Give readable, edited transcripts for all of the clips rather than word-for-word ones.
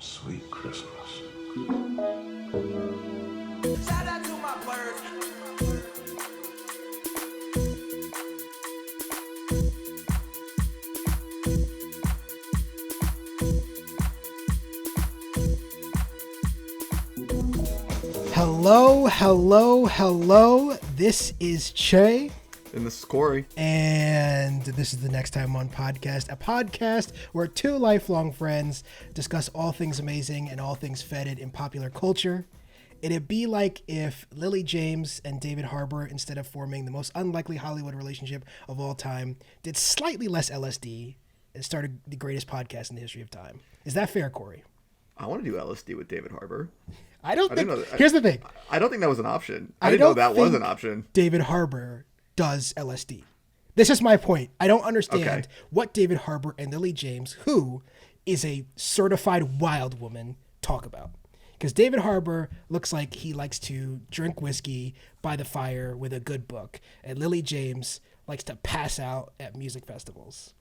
Sweet Christmas. Shout out to my birds. Hello, hello, hello. This is Che. And this is Cory. And this is the Next Time On podcast, a podcast where two lifelong friends discuss all things amazing and all things fetid in popular culture. It'd be like if Lily James and David Harbour, instead of forming the most unlikely Hollywood relationship of all time, did slightly less LSD and started the greatest podcast in the history of time. Is that fair, Cory? I want to do LSD with David Harbour. I don't think. Here's the thing. I don't think that was an option. I didn't know that was an option. David Harbour does LSD. This is my point. I don't understand what David Harbour and Lily James, who is a certified wild woman, talk about. Because David Harbour looks like he likes to drink whiskey by the fire with a good book, and Lily James likes to pass out at music festivals.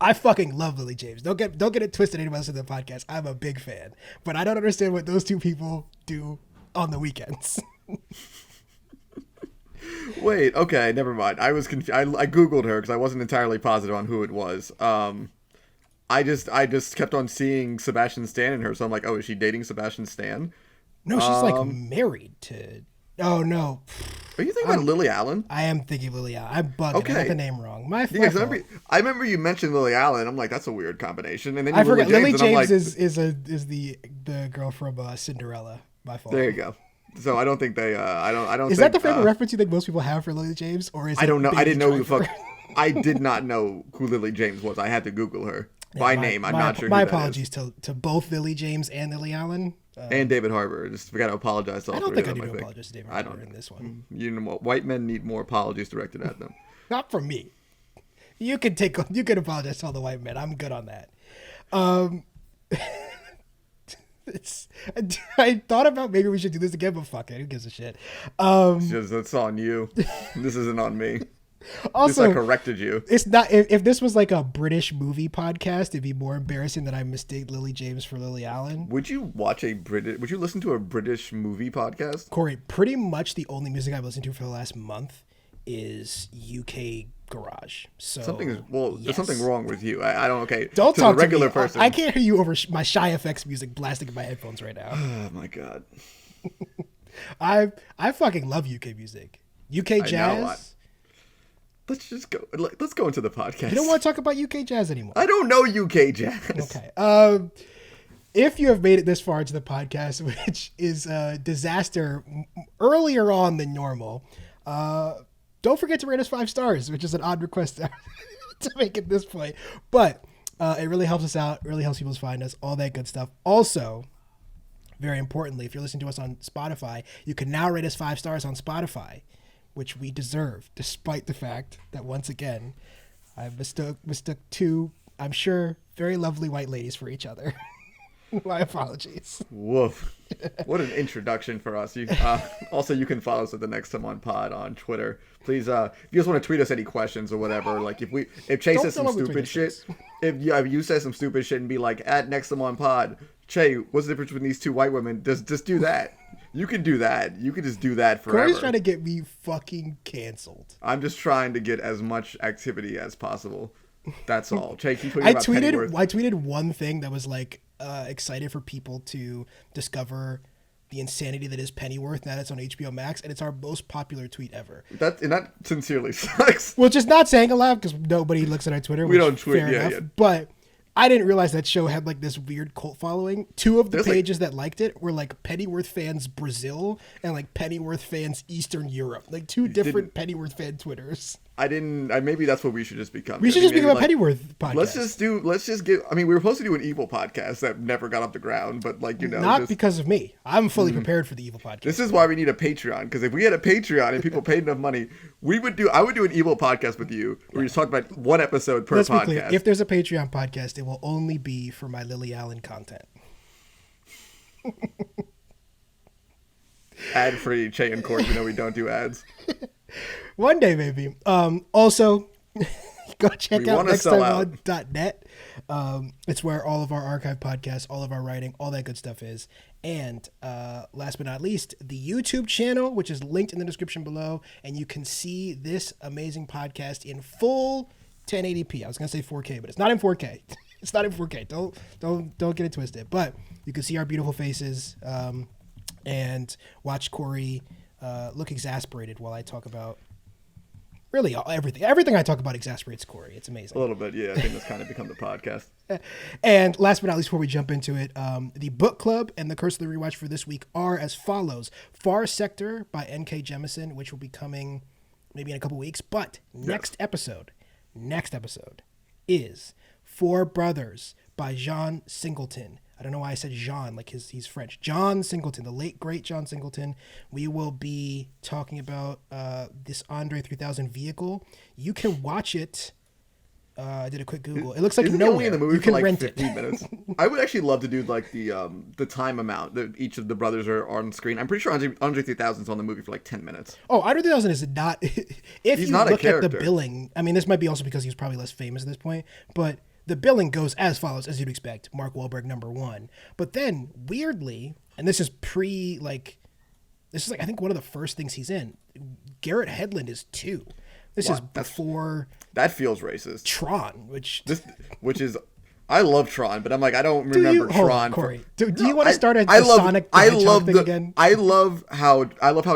I fucking love Lily James. Don't get it twisted. Anyone else in the podcast, I'm a big fan, but I don't understand what those two people do on the weekends. Wait, okay, never mind. I was confused. I googled her because I wasn't entirely positive on who it was. I just kept on seeing Sebastian Stan in her, so I'm like, oh, is she dating Sebastian Stan? No, she's like married to. Oh no. Are you thinking about Lily Allen? I am thinking Lily Allen. I'm bugging. Okay. I got the name wrong. My Yeah, fault. I remember you mentioned Lily Allen. I'm like, that's a weird combination. And then I forgot. Lily and I'm James like, is the girl from Cinderella. My fault. There you go. So I don't think they. I don't. Is that the favorite reference you think most people have for Lily James, or is it I don't know. I Baby didn't know who the Driver? fuck. I did not know who Lily James was. I had to Google her by name. I'm not sure. My who that apologies is. to both Lily James and Lily Allen. And David Harbour. Just we got to apologize to all I don't three think I of them. need to apologize to David Harbour in this one. You know what? White men need more apologies directed at them. Not from me. You can apologize to all the white men. I'm good on that. I thought about maybe we should do this again, but fuck it. Who gives a shit? It's on you. This isn't on me. Also, I corrected you. It's not. If this was like a British movie podcast, it'd be more embarrassing that I mistake Lily James for Lily Allen. Would you listen to a British movie podcast? Corey, pretty much the only music I've listened to for the last month is UK garage. So There's something wrong with you. I don't. Okay, don't to talk the regular to me. person. I can't hear you over my Shy FX music blasting in my headphones right now. Oh my god. I fucking love UK music. UK jazz. Let's just go. Let's go into the podcast. You don't want to talk about UK jazz anymore. I don't know UK jazz. Okay. If you have made it this far into the podcast, which is a disaster earlier on than normal, don't forget to rate us 5 stars, which is an odd request to make at this point. But it really helps us out. It really helps people find us. All that good stuff. Also, very importantly, if you're listening to us on Spotify, you can now rate us 5 stars on Spotify, which we deserve, despite the fact that, once again, I mistook 2, I'm sure, very lovely white ladies for each other. My apologies. Woof. What an introduction for us. Also, you can follow us at the Next Time On Pod on Twitter. Please, if you just want to tweet us any questions or whatever, like if Che says some stupid shit, if you say some stupid shit and be like, at Next Time On Pod, Che, what's the difference between these two white women? Just do that. You can do that. You can just do that forever. Corey's trying to get me fucking canceled. I'm just trying to get as much activity as possible. That's all. Che, keep tweeting about Pennyworth. I tweeted one thing that was like excited for people to discover the insanity that is Pennyworth now that's on HBO Max, and it's our most popular tweet ever. That sincerely sucks. Which is not saying a lot because nobody looks at our Twitter. We don't tweet, fair yeah, enough, yeah. But I didn't realize that show had like this weird cult following. 2 of the pages that liked it were like Pennyworth fans Brazil and like Pennyworth fans Eastern Europe. Like 2 different Pennyworth fan Twitters. Maybe that's what we should just become. We should just become a Pennyworth podcast. Let's just get, we were supposed to do an evil podcast that never got off the ground, but Not because of me. I'm fully prepared for the evil podcast. This is why we need a Patreon, because if we had a Patreon and people paid enough money, I would do an evil podcast with you where we just talk about 1 episode per Let's podcast. be clear. If there's a Patreon podcast, it will only be for my Lily Allen content. Ad-free Che and Cory, we don't do ads. One day, maybe. Also, Go check We out wanna sell nexttimeon.net. It's where all of our archive podcasts, all of our writing, all that good stuff is. And last but not least, the YouTube channel, which is linked in the description below. And you can see this amazing podcast in full 1080p. I was going to say 4K, but it's not in 4K. It's not in 4K. Don't get it twisted. But you can see our beautiful faces and watch Cory look exasperated while I talk about really everything. Everything I talk about exasperates Cory. It's amazing. A little bit, yeah. I think that's kind of become the podcast. And last but not least, before we jump into it, the book club and the Curse of the Rewatch for this week are as follows. Far Sector by N.K. Jemisin, which will be coming maybe in a couple weeks. But next episode is Four Brothers by John Singleton. I don't know why I said Jean, like he's French. John Singleton, the late, great John Singleton. We will be talking about this Andre 3000 vehicle. You can watch it. I did a quick Google. It looks like Isn't nowhere. It only in the movie you for can like rent 15 it. minutes. I would actually love to do like the time amount that each of the brothers are on screen. I'm pretty sure Andre 3000 is on the movie for like 10 minutes. Oh, Andre 3000 is not. If He's you not look a at the character. billing, I mean, this might be also because he's probably less famous at this point, but the billing goes as follows, as you'd expect. Mark Wahlberg, number one. But then, weirdly, and this is this is like, I think one of the first things he's in, Garrett Hedlund is 2. This is before That feels racist. Tron, which is, I love Tron, but I'm like, I don't remember Tron. Corey, do you want to start a Sonic the Hedgehog thing again? I love how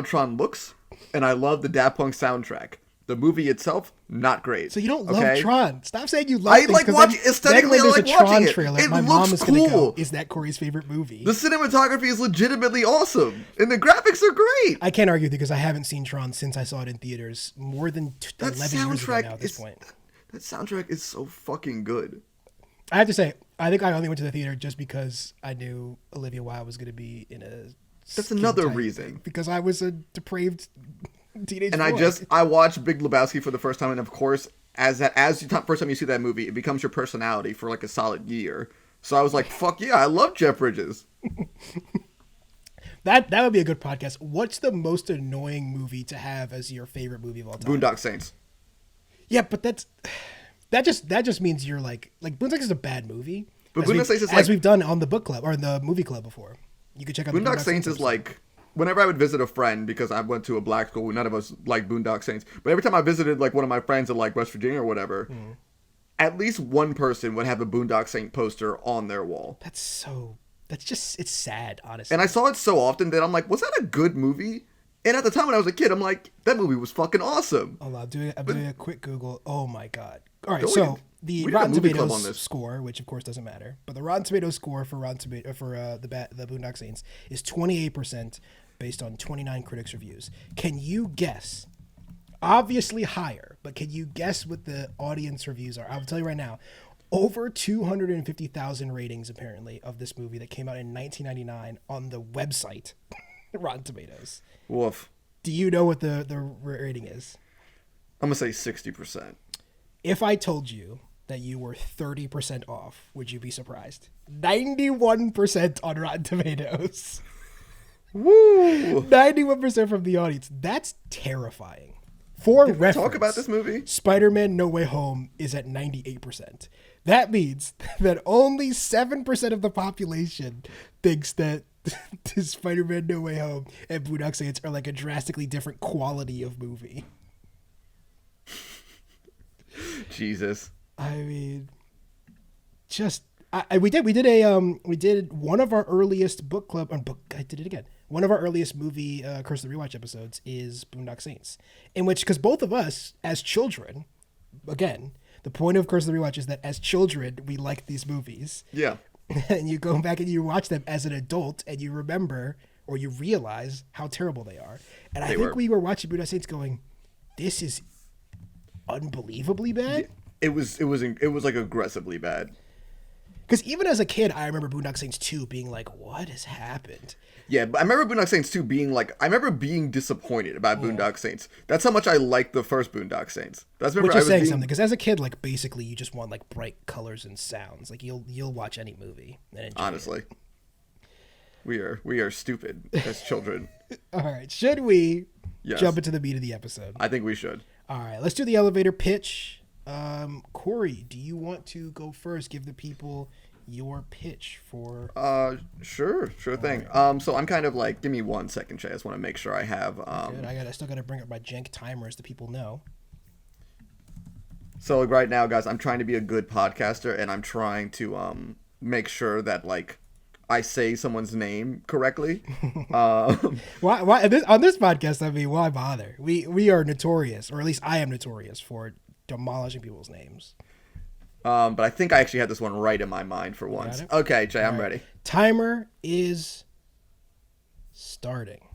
Tron looks, and I love the Daft Punk soundtrack. The movie itself, not great. So you don't love okay? Tron. Stop saying you love I things. like watching aesthetically. I There's like a Tron watching it. trailer. It My looks mom is gonna cool. go. Is that Corey's favorite movie? The cinematography is legitimately awesome, and the graphics are great. I can't argue because I haven't seen Tron since I saw it in theaters more than 11 years ago now at this point. That soundtrack is so fucking good. I have to say, I think I only went to the theater just because I knew Olivia Wilde was going to be in a. That's another skin-tight reason. thing, because I was a depraved teenage And boy. I watched Big Lebowski for the first time, and of course, as the first time you see that movie, it becomes your personality for like a solid year. So I was like, fuck yeah, I love Jeff Bridges. That would be a good podcast. What's the most annoying movie to have as your favorite movie of all time? Boondock Saints. Yeah, but that just means you're like Boondock Saints is a bad movie. But as Boondock we've- Saints is as like- we've done on the book club or in the movie club before. You could check out Boondock Saints is episode. like, whenever I would visit a friend, because I went to a black school, none of us like Boondock Saints, but every time I visited like one of my friends in like West Virginia or whatever, at least one person would have a Boondock Saint poster on their wall. It's sad, honestly. And I saw it so often that I'm like, was that a good movie? And at the time when I was a kid, I'm like, that movie was fucking awesome. Hold on, I'm doing a quick Google. Oh my god! All right, Don't so we the did a Rotten movie club on Tomatoes this. score, which of course doesn't matter, but the Rotten Tomatoes score for the Boondock Saints is 28% based on 29 critics' reviews. Can you guess? Obviously higher, but can you guess what the audience reviews are? I'll tell you right now. Over 250,000 ratings, apparently, of this movie that came out in 1999 on the website, Rotten Tomatoes. Woof. Do you know what the rating is? I'm going to say 60%. If I told you that you were 30% off, would you be surprised? 91% on Rotten Tomatoes. Woo! 91% from the audience. That's terrifying. For reference, Talk about this movie. Spider-Man No Way Home is at 98%. That means that only 7% of the population thinks that Spider-Man No Way Home and Boondock Saints are like a drastically different quality of movie. Jesus. I mean, just we did one of our earliest book club I did it again. One of our earliest movie Curse of the Rewatch episodes is Boondock Saints, in which, because both of us as children, again, the point of Curse of the Rewatch is that as children we liked these movies. Yeah. And you go back and you watch them as an adult and you remember or you realize how terrible they are. And I think we were watching Boondock Saints going, this is unbelievably bad. It was like aggressively bad. Because even as a kid, I remember Boondock Saints 2 being like, what has happened? Yeah, but I remember Boondock Saints 2 being like, I remember being disappointed about Boondock Saints. That's how much I liked the first Boondock Saints. Which is saying something, because as a kid, like, basically you just want like bright colors and sounds. Like you'll watch any movie and enjoy honestly. it. We are stupid as children. All right, should we Yes. jump into the meat of the episode? I think we should. All right, let's do the elevator pitch. Corey, do you want to go first? Give the people your pitch for. Sure thing. Right. So I'm kind of like, give me 1 second, Jay. I just want to make sure I have. Good. I still gotta bring up my jank timers so people know. So right now, guys, I'm trying to be a good podcaster, and I'm trying to make sure that like I say someone's name correctly. Why on this podcast? I mean, why bother? We are notorious, or at least I am notorious for demolishing people's names. But I think I actually had this one right in my mind for once. Okay, Jay, I'm ready. Timer is starting.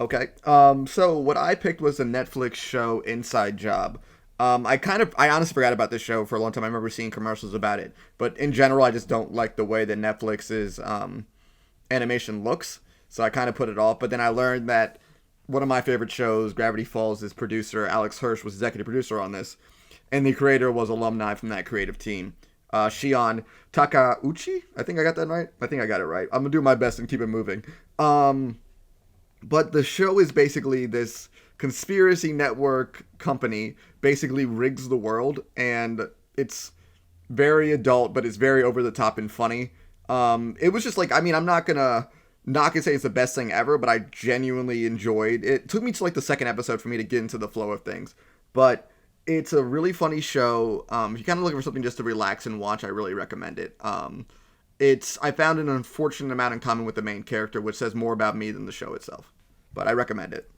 Okay. So what I picked was the Netflix show Inside Job. I honestly forgot about this show for a long time. I remember seeing commercials about it, but in general, I just don't like the way that Netflix's animation looks. So I kind of put it off. But then I learned that one of my favorite shows, Gravity Falls' producer Alex Hirsch was executive producer on this, and the creator was alumni from that creative team. Shion Takauchi. I think I got that right. I think I got it right. I'm gonna do my best and keep it moving. But the show is basically this conspiracy network company basically rigs the world, and it's very adult, but it's very over the top and funny. It was just like, I mean, I'm not gonna say it's the best thing ever, but I genuinely enjoyed it. It took me to like the second episode for me to get into the flow of things, but it's a really funny show. If you're kind of looking for something just to relax and watch, I really recommend it. I found an unfortunate amount in common with the main character, which says more about me than the show itself, but I recommend it.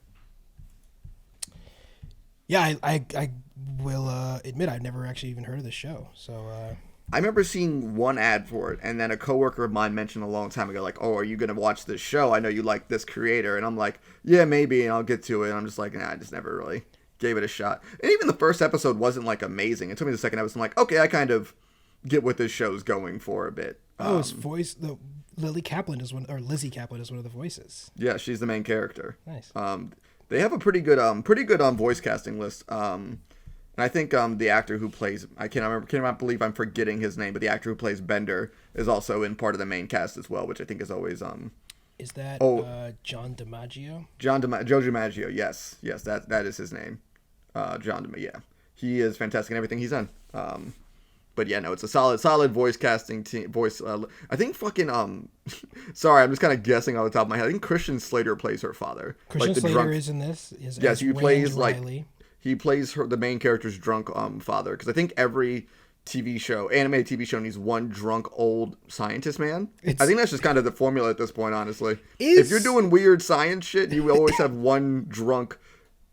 Yeah, I will admit I've never actually even heard of the show. So I remember seeing one ad for it, and then a coworker of mine mentioned a long time ago, like, "Oh, are you gonna watch this show? I know you like this creator." And I'm like, "Yeah, maybe," and I'll get to it. And I'm just like, "Nah, I just never really gave it a shot." And even the first episode wasn't like amazing. It took me the second episode. I'm like, okay, I kind of get what this show's going for a bit. His voice, Lizzie Kaplan is one of the voices. Yeah, she's the main character. Nice. They have a pretty good voice casting list. And I think the actor who plays, I cannot believe I'm forgetting his name, but the actor who plays Bender is also in part of the main cast as well, which I think is always Is that John DiMaggio? Joe DiMaggio, yes, that is his name. John DiMaggio, yeah, he is fantastic in everything he's done. But yeah, no, it's a solid voice casting team. I think fucking sorry, I'm just kind of guessing off the top of my head. I think Christian Slater plays her father. Christian Slater is in this. Yes, he plays the main character's drunk father. Because I think every animated TV show needs one drunk old scientist man. I think that's just kind of the formula at this point, honestly. If you're doing weird science shit, you always have one drunk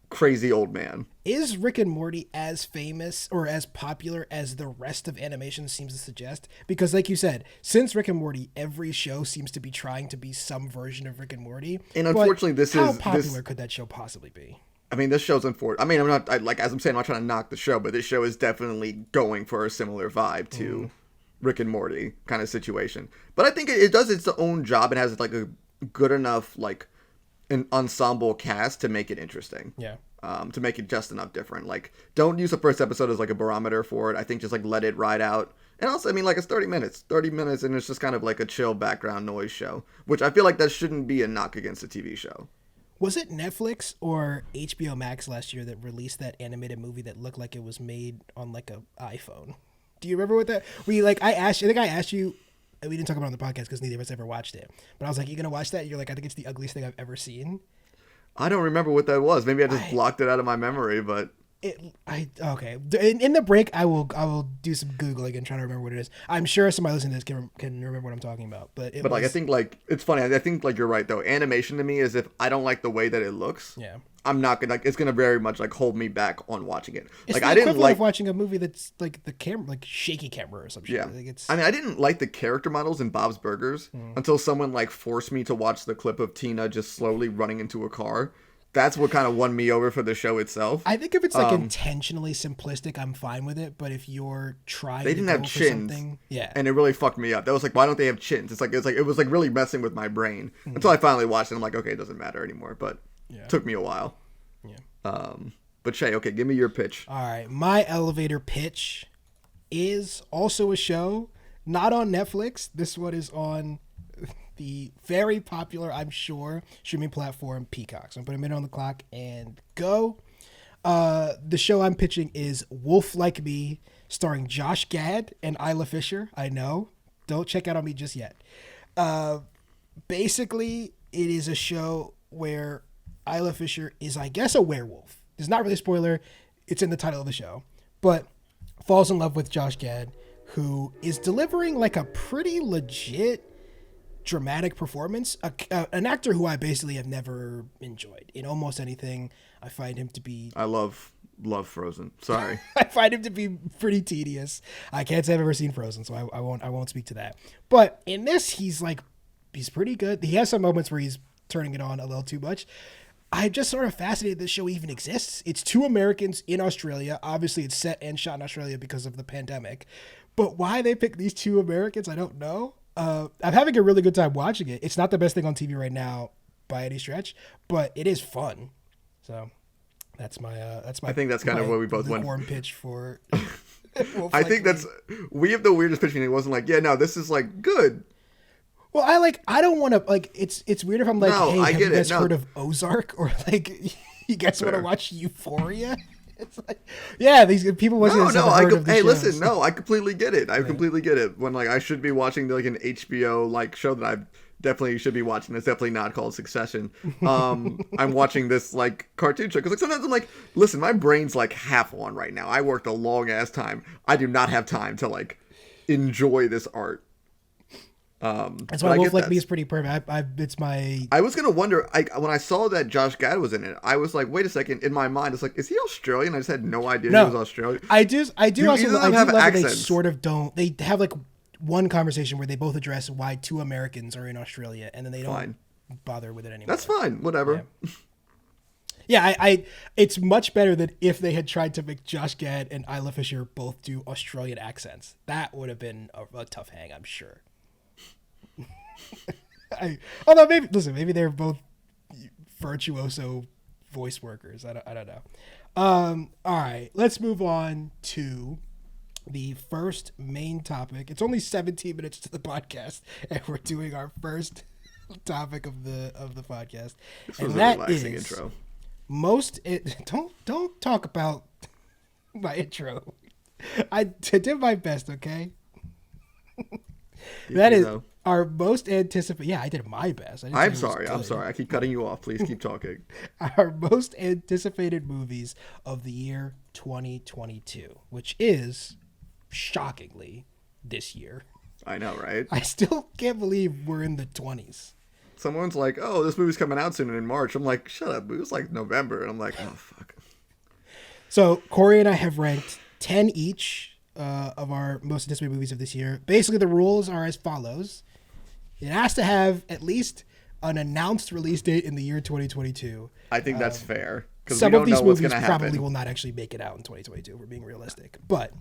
crazy old man. Is Rick and Morty as famous or as popular as the rest of animation seems to suggest? Because like you said, since Rick and Morty, every show seems to be trying to be some version of Rick and Morty. And unfortunately, how popular could that show possibly be? I mean, this show's unfortunate. I mean, as I'm saying, I'm not trying to knock the show, but this show is definitely going for a similar vibe to Rick and Morty kind of situation. But I think it does its own job and has like a good enough like an ensemble cast to make it interesting. Yeah. To make it just enough different. Like, don't use the first episode as like a barometer for it. I think just like let it ride out. And also, I mean, like it's 30 minutes, and it's just kind of like a chill background noise show, which I feel like that shouldn't be a knock against a TV show. Was it Netflix or HBO Max last year that released that animated movie that looked like it was made on like a iPhone? Do you remember what that? I asked you. We didn't talk about it on the podcast because neither of us ever watched it. But I was like, "You gonna watch that?" And you're like, "I think it's the ugliest thing I've ever seen." I don't remember what that was. Maybe I just blocked it out of my memory, but okay. In the break, I will do some Googling and try to remember what it is. I'm sure somebody listening to this can remember what I'm talking about. But I think like it's funny. I think like you're right though. Animation to me is if I don't like the way that it looks. Yeah. I'm not gonna it's gonna very much like hold me back on watching it. It's like the I didn't like watching a movie that's like the camera, like shaky camera or something. Yeah. Like I mean, I didn't like the character models in Bob's Burgers until someone like forced me to watch the clip of Tina just slowly running into a car. That's what kind of won me over for the show itself. I think if it's like intentionally simplistic, I'm fine with it. But if you're trying, they didn't have chins, yeah, and it really fucked me up. That was like, why don't they have chins? It was like really messing with my brain until I finally watched it. I'm like, okay, it doesn't matter anymore. But it took me a while. Yeah. But Che, okay, give me your pitch. All right, my elevator pitch is also a show, not on Netflix. This one is on the very popular, I'm sure, streaming platform Peacock. So I'm putting a minute on the clock and go. The show I'm pitching is Wolf Like Me, starring Josh Gad and Isla Fisher. I know. Don't check out on me just yet. Basically, it is a show where Isla Fisher is, I guess, a werewolf. It's not really a spoiler. It's in the title of the show. But falls in love with Josh Gad, who is delivering like a pretty legit dramatic performance. An actor who I basically have never enjoyed in almost anything. I find him to be... I love Frozen. Sorry. I find him to be pretty tedious. I can't say I've ever seen Frozen, so I won't speak to that. But in this, he's pretty good. He has some moments where he's turning it on a little too much. I'm just sort of fascinated this show even exists. It's two Americans in Australia. Obviously, it's set and shot in Australia because of the pandemic. But why they pick these two Americans, I don't know. I'm having a really good time watching it. It's not the best thing on TV right now by any stretch, but it is fun. So that's my. I think that's kind of what we both went. Warm pitch for. I think we have the weirdest pitch. It wasn't like, yeah, no, this is like good. Well, I don't want to it's weird if I'm like, no, hey, have you guys heard No. of Ozark, or like you guys want to watch Euphoria? It's like, yeah, these people watching this have heard of these shows. Listen, no, I completely get it. I completely get it. When like I should be watching like an HBO like show that I definitely should be watching. It's definitely not called Succession. I'm watching this like cartoon show because like sometimes I'm like, listen, my brain's like half on right now. I worked a long ass time. I do not have time to like enjoy this art. That's why Wolf Like Me is pretty perfect. I was gonna wonder. When I saw that Josh Gad was in it, I was like, wait a second. In my mind, it's like, is he Australian? I just had no idea he was Australian. I do also love that they accents. sort of don't. They have like one conversation where they both address why two Americans are in Australia, and then they don't bother with it anymore. That's fine. Whatever. Yeah, it's much better than if they had tried to make Josh Gad and Isla Fisher both do Australian accents. That would have been a tough hang, I'm sure. Although maybe they're both virtuoso voice workers. I don't know. All right, let's move on to the first main topic. It's only 17 minutes to the podcast, and we're doing our first topic of the podcast. This was a relaxing intro. Don't talk about my intro. I did my best, okay? That is our most anticipated. Yeah, I did my best. I'm sorry. I keep cutting you off. Please keep talking. Our most anticipated movies of the year 2022, which is shockingly this year. I know, right? I still can't believe we're in the 20s. Someone's like, "Oh, this movie's coming out soon in March." I'm like, "Shut up! It was like November," and I'm like, "Oh fuck." So Corey and I have ranked 10 each of our most anticipated movies of this year. Basically, the rules are as follows. It has to have at least an announced release date in the year 2022. I think that's fair. Some of these movies probably will not actually make it out in 2022, if we're being realistic. But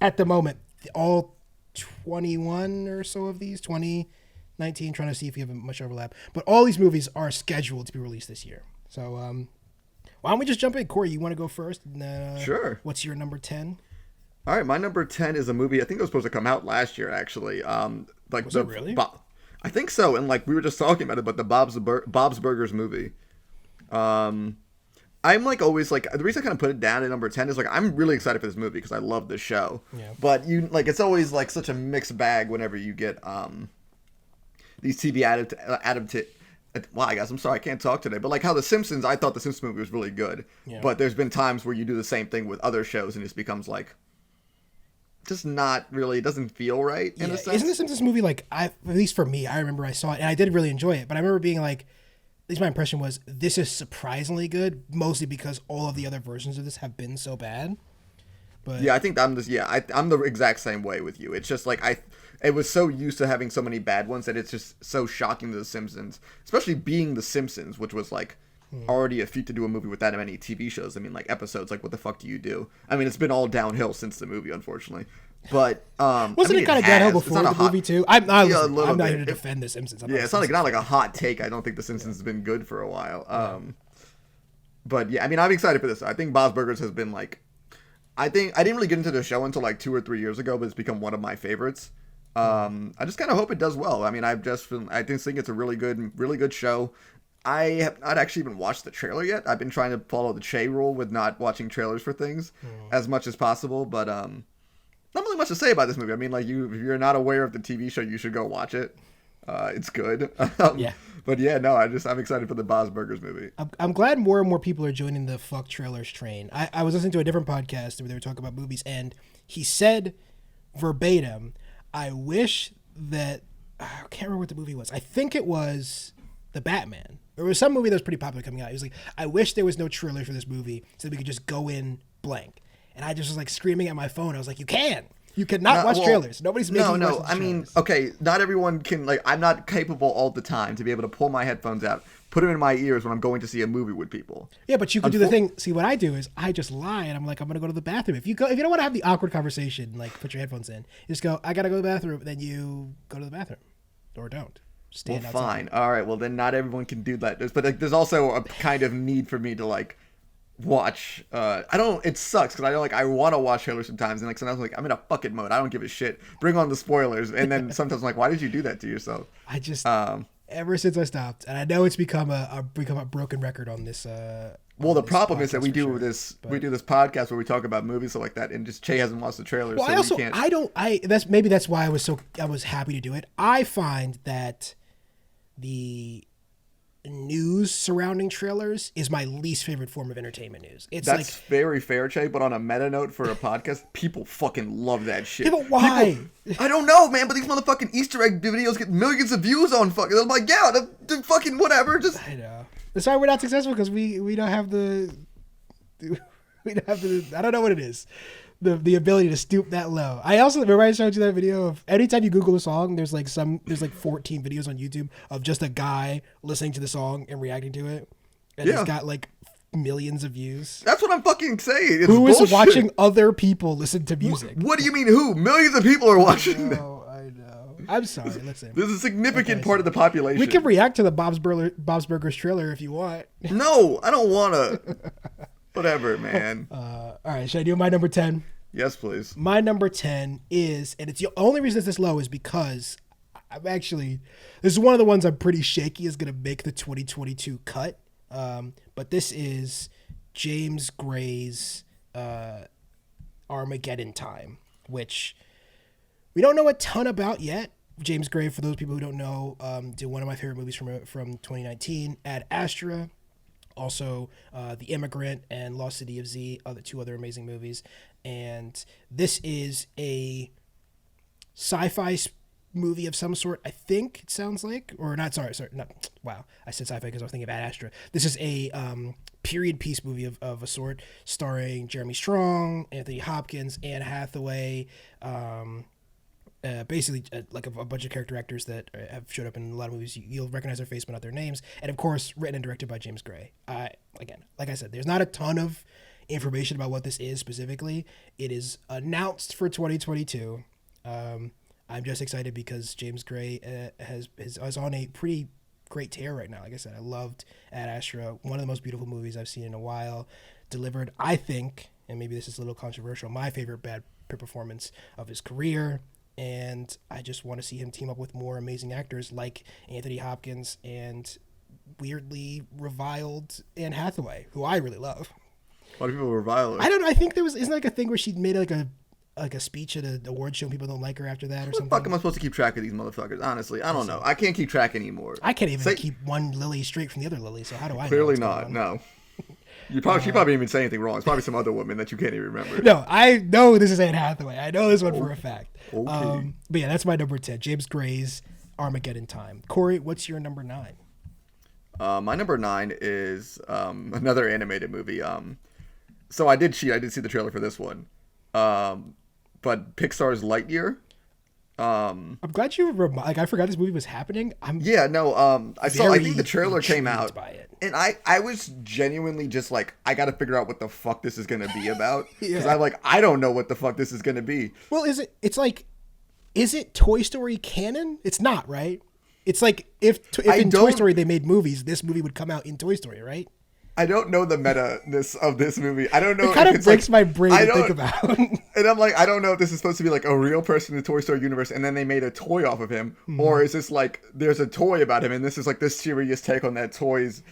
at the moment, all 21 or so of these, 2019, trying to see if we have much overlap. But all these movies are scheduled to be released this year. So why don't we just jump in? Corey, you want to go first? Sure. What's your number 10? All right, my number 10 is a movie. I think it was supposed to come out last year, actually. Was it really? I think so. And like we were just talking about it, but the Bob's Burgers movie. I'm like always like the reason I kind of put it down at number 10 is like I'm really excited for this movie because I love the show. Yeah. But it's always like such a mixed bag whenever you get these TV adapted. Wow, guys, I'm sorry I can't talk today. But like how The Simpsons, I thought The Simpsons movie was really good. Yeah. But there's been times where you do the same thing with other shows and it just becomes like just not really, it doesn't feel right in a sense. Isn't The Simpsons movie like, at least for me, I remember I saw it and I did really enjoy it, but I remember being like, at least my impression was this is surprisingly good, mostly because all of the other versions of this have been so bad. But yeah, I think I'm the exact same way with you. It's just like it was so used to having so many bad ones that it's just so shocking to The Simpsons, especially being The Simpsons, which was like already a feat to do a movie with that many TV shows. I mean, like episodes, like what the fuck do you do? I mean, it's been all downhill since the movie, unfortunately. But wasn't it kind of downhill before the movie too? I'm not here to defend The Simpsons. It's not like a hot take. I don't think The Simpsons has been good for a while. But yeah, I mean, I'm excited for this. I think Bob's Burgers has been like, I didn't really get into the show until like 2 or 3 years ago, but it's become one of my favorites. I just kind of hope it does well. I mean, I just think it's a really good show. I have not actually even watched the trailer yet. I've been trying to follow the Che rule with not watching trailers for things as much as possible, but not really much to say about this movie. I mean, like, if you're not aware of the TV show, you should go watch it. It's good. Yeah. But yeah, no, I'm excited for the Bob's Burgers movie. I'm glad more and more people are joining the fuck trailers train. I was listening to a different podcast where they were talking about movies, and he said verbatim, I wish that, I can't remember what the movie was. I think it was The Batman. There was some movie that was pretty popular coming out. He was like, I wish there was no trailer for this movie so that we could just go in blank. And I just was like screaming at my phone. I was like, you cannot watch trailers. Nobody's making you watch I mean, trailers. okay, not everyone can, like, I'm not capable all the time to be able to pull my headphones out, put them in my ears when I'm going to see a movie with people. Yeah, but you can do the thing. See, what I do is I just lie and I'm like, I'm going to go to the bathroom. If you don't want to have the awkward conversation, like put your headphones in, you just go, I got to go to the bathroom. Then you go to the bathroom or don't. Stand outside. Fine. All right. Well, then not everyone can do that. But like, there's also a kind of need for me to like watch. It sucks because I want to watch trailers sometimes, and like sometimes I'm like, I'm in a fucking mode. I don't give a shit. Bring on the spoilers. And then sometimes I'm like, why did you do that to yourself? I just ever since I stopped, and I know it's become a broken record on this. Well, the problem is that we do this podcast where we talk about movies stuff like that, and just Che hasn't watched the trailers. Well, so that's why I was happy to do it. I find that the news surrounding trailers is my least favorite form of entertainment news. That's very fair, Che, but on a meta note for a podcast, people fucking love that shit. Yeah, but why? I don't know, man, but these motherfucking Easter egg videos get millions of views on fucking. I'm like, yeah, the fucking whatever. I know. That's why we're not successful, because we don't have the I don't know what it is. The ability to stoop that low. I also remember I showed you that video of anytime you Google a song, there's like 14 videos on YouTube of just a guy listening to the song and reacting to it, and it's got like millions of views. That's what I'm fucking saying. It's who bullshit. is watching other people listen to music? What do you mean who? Millions of people are watching that. I know. I'm sorry. Listen. There's a significant part of the population. We can react to the Bob's Burgers trailer if you want. No, I don't want to. Whatever, man. All right, should I do my number 10? Yes, please. My number 10 is, and it's the only reason it's this low is because this is one of the ones I'm pretty shaky is going to make the 2022 cut. But this is James Gray's Armageddon Time, which we don't know a ton about yet. James Gray, for those people who don't know, did one of my favorite movies from 2019, Ad Astra. Also, The Immigrant and Lost City of Z, two other amazing movies. And this is a sci-fi movie of some sort, I think it sounds like. Or not, sorry. Not, wow, I said sci-fi because I was thinking of Ad Astra. This is a period piece movie of a sort, starring Jeremy Strong, Anthony Hopkins, Anne Hathaway, basically like a bunch of character actors that have showed up in a lot of movies. You'll recognize their face but not their names, and of course written and directed by James Gray. Again, like I said, there's not a ton of information about what this is specifically. It is announced for 2022. I'm just excited because James Gray is on a pretty great tear right now. Like I said, I loved Ad Astra, one of the most beautiful movies I've seen in a while, delivered, I think, and maybe this is a little controversial, my favorite Brad Pitt performance of his career. And I just want to see him team up with more amazing actors like Anthony Hopkins and weirdly reviled Anne Hathaway, who I really love. A lot of people revile her. I don't know. I think isn't like a thing where she made like a speech at an award show and people don't like her after that or something. What the fuck am I supposed to keep track of these motherfuckers? Honestly, I don't know. I can't keep track anymore. I can't even keep one Lily straight from the other Lily, so how do I know? Clearly not, no. She probably didn't even say anything wrong. It's probably some other woman that you can't even remember. No, I know this is Anne Hathaway. I know this one for a fact. Okay. But yeah, that's my number 10. James Gray's Armageddon Time. Corey, what's your number 9? My number 9 is another animated movie. So I did cheat. I did see the trailer for this one. But Pixar's Lightyear. I'm glad you I forgot this movie was happening. I think the trailer came out by it. And I was genuinely just like, I gotta figure out what the fuck this is gonna be about, because I don't know what the fuck this is gonna be. Well, is it Toy Story canon? It's not, right? It's like if in Toy Story they made movies, this movie would come out in Toy Story, right? I don't know the meta-ness of this movie. I don't know. It kind of breaks my brain to think about. And I'm like, I don't know if this is supposed to be like a real person in the Toy Story universe, and then they made a toy off of him, or is this like there's a toy about him, and this is like this serious take on that toys.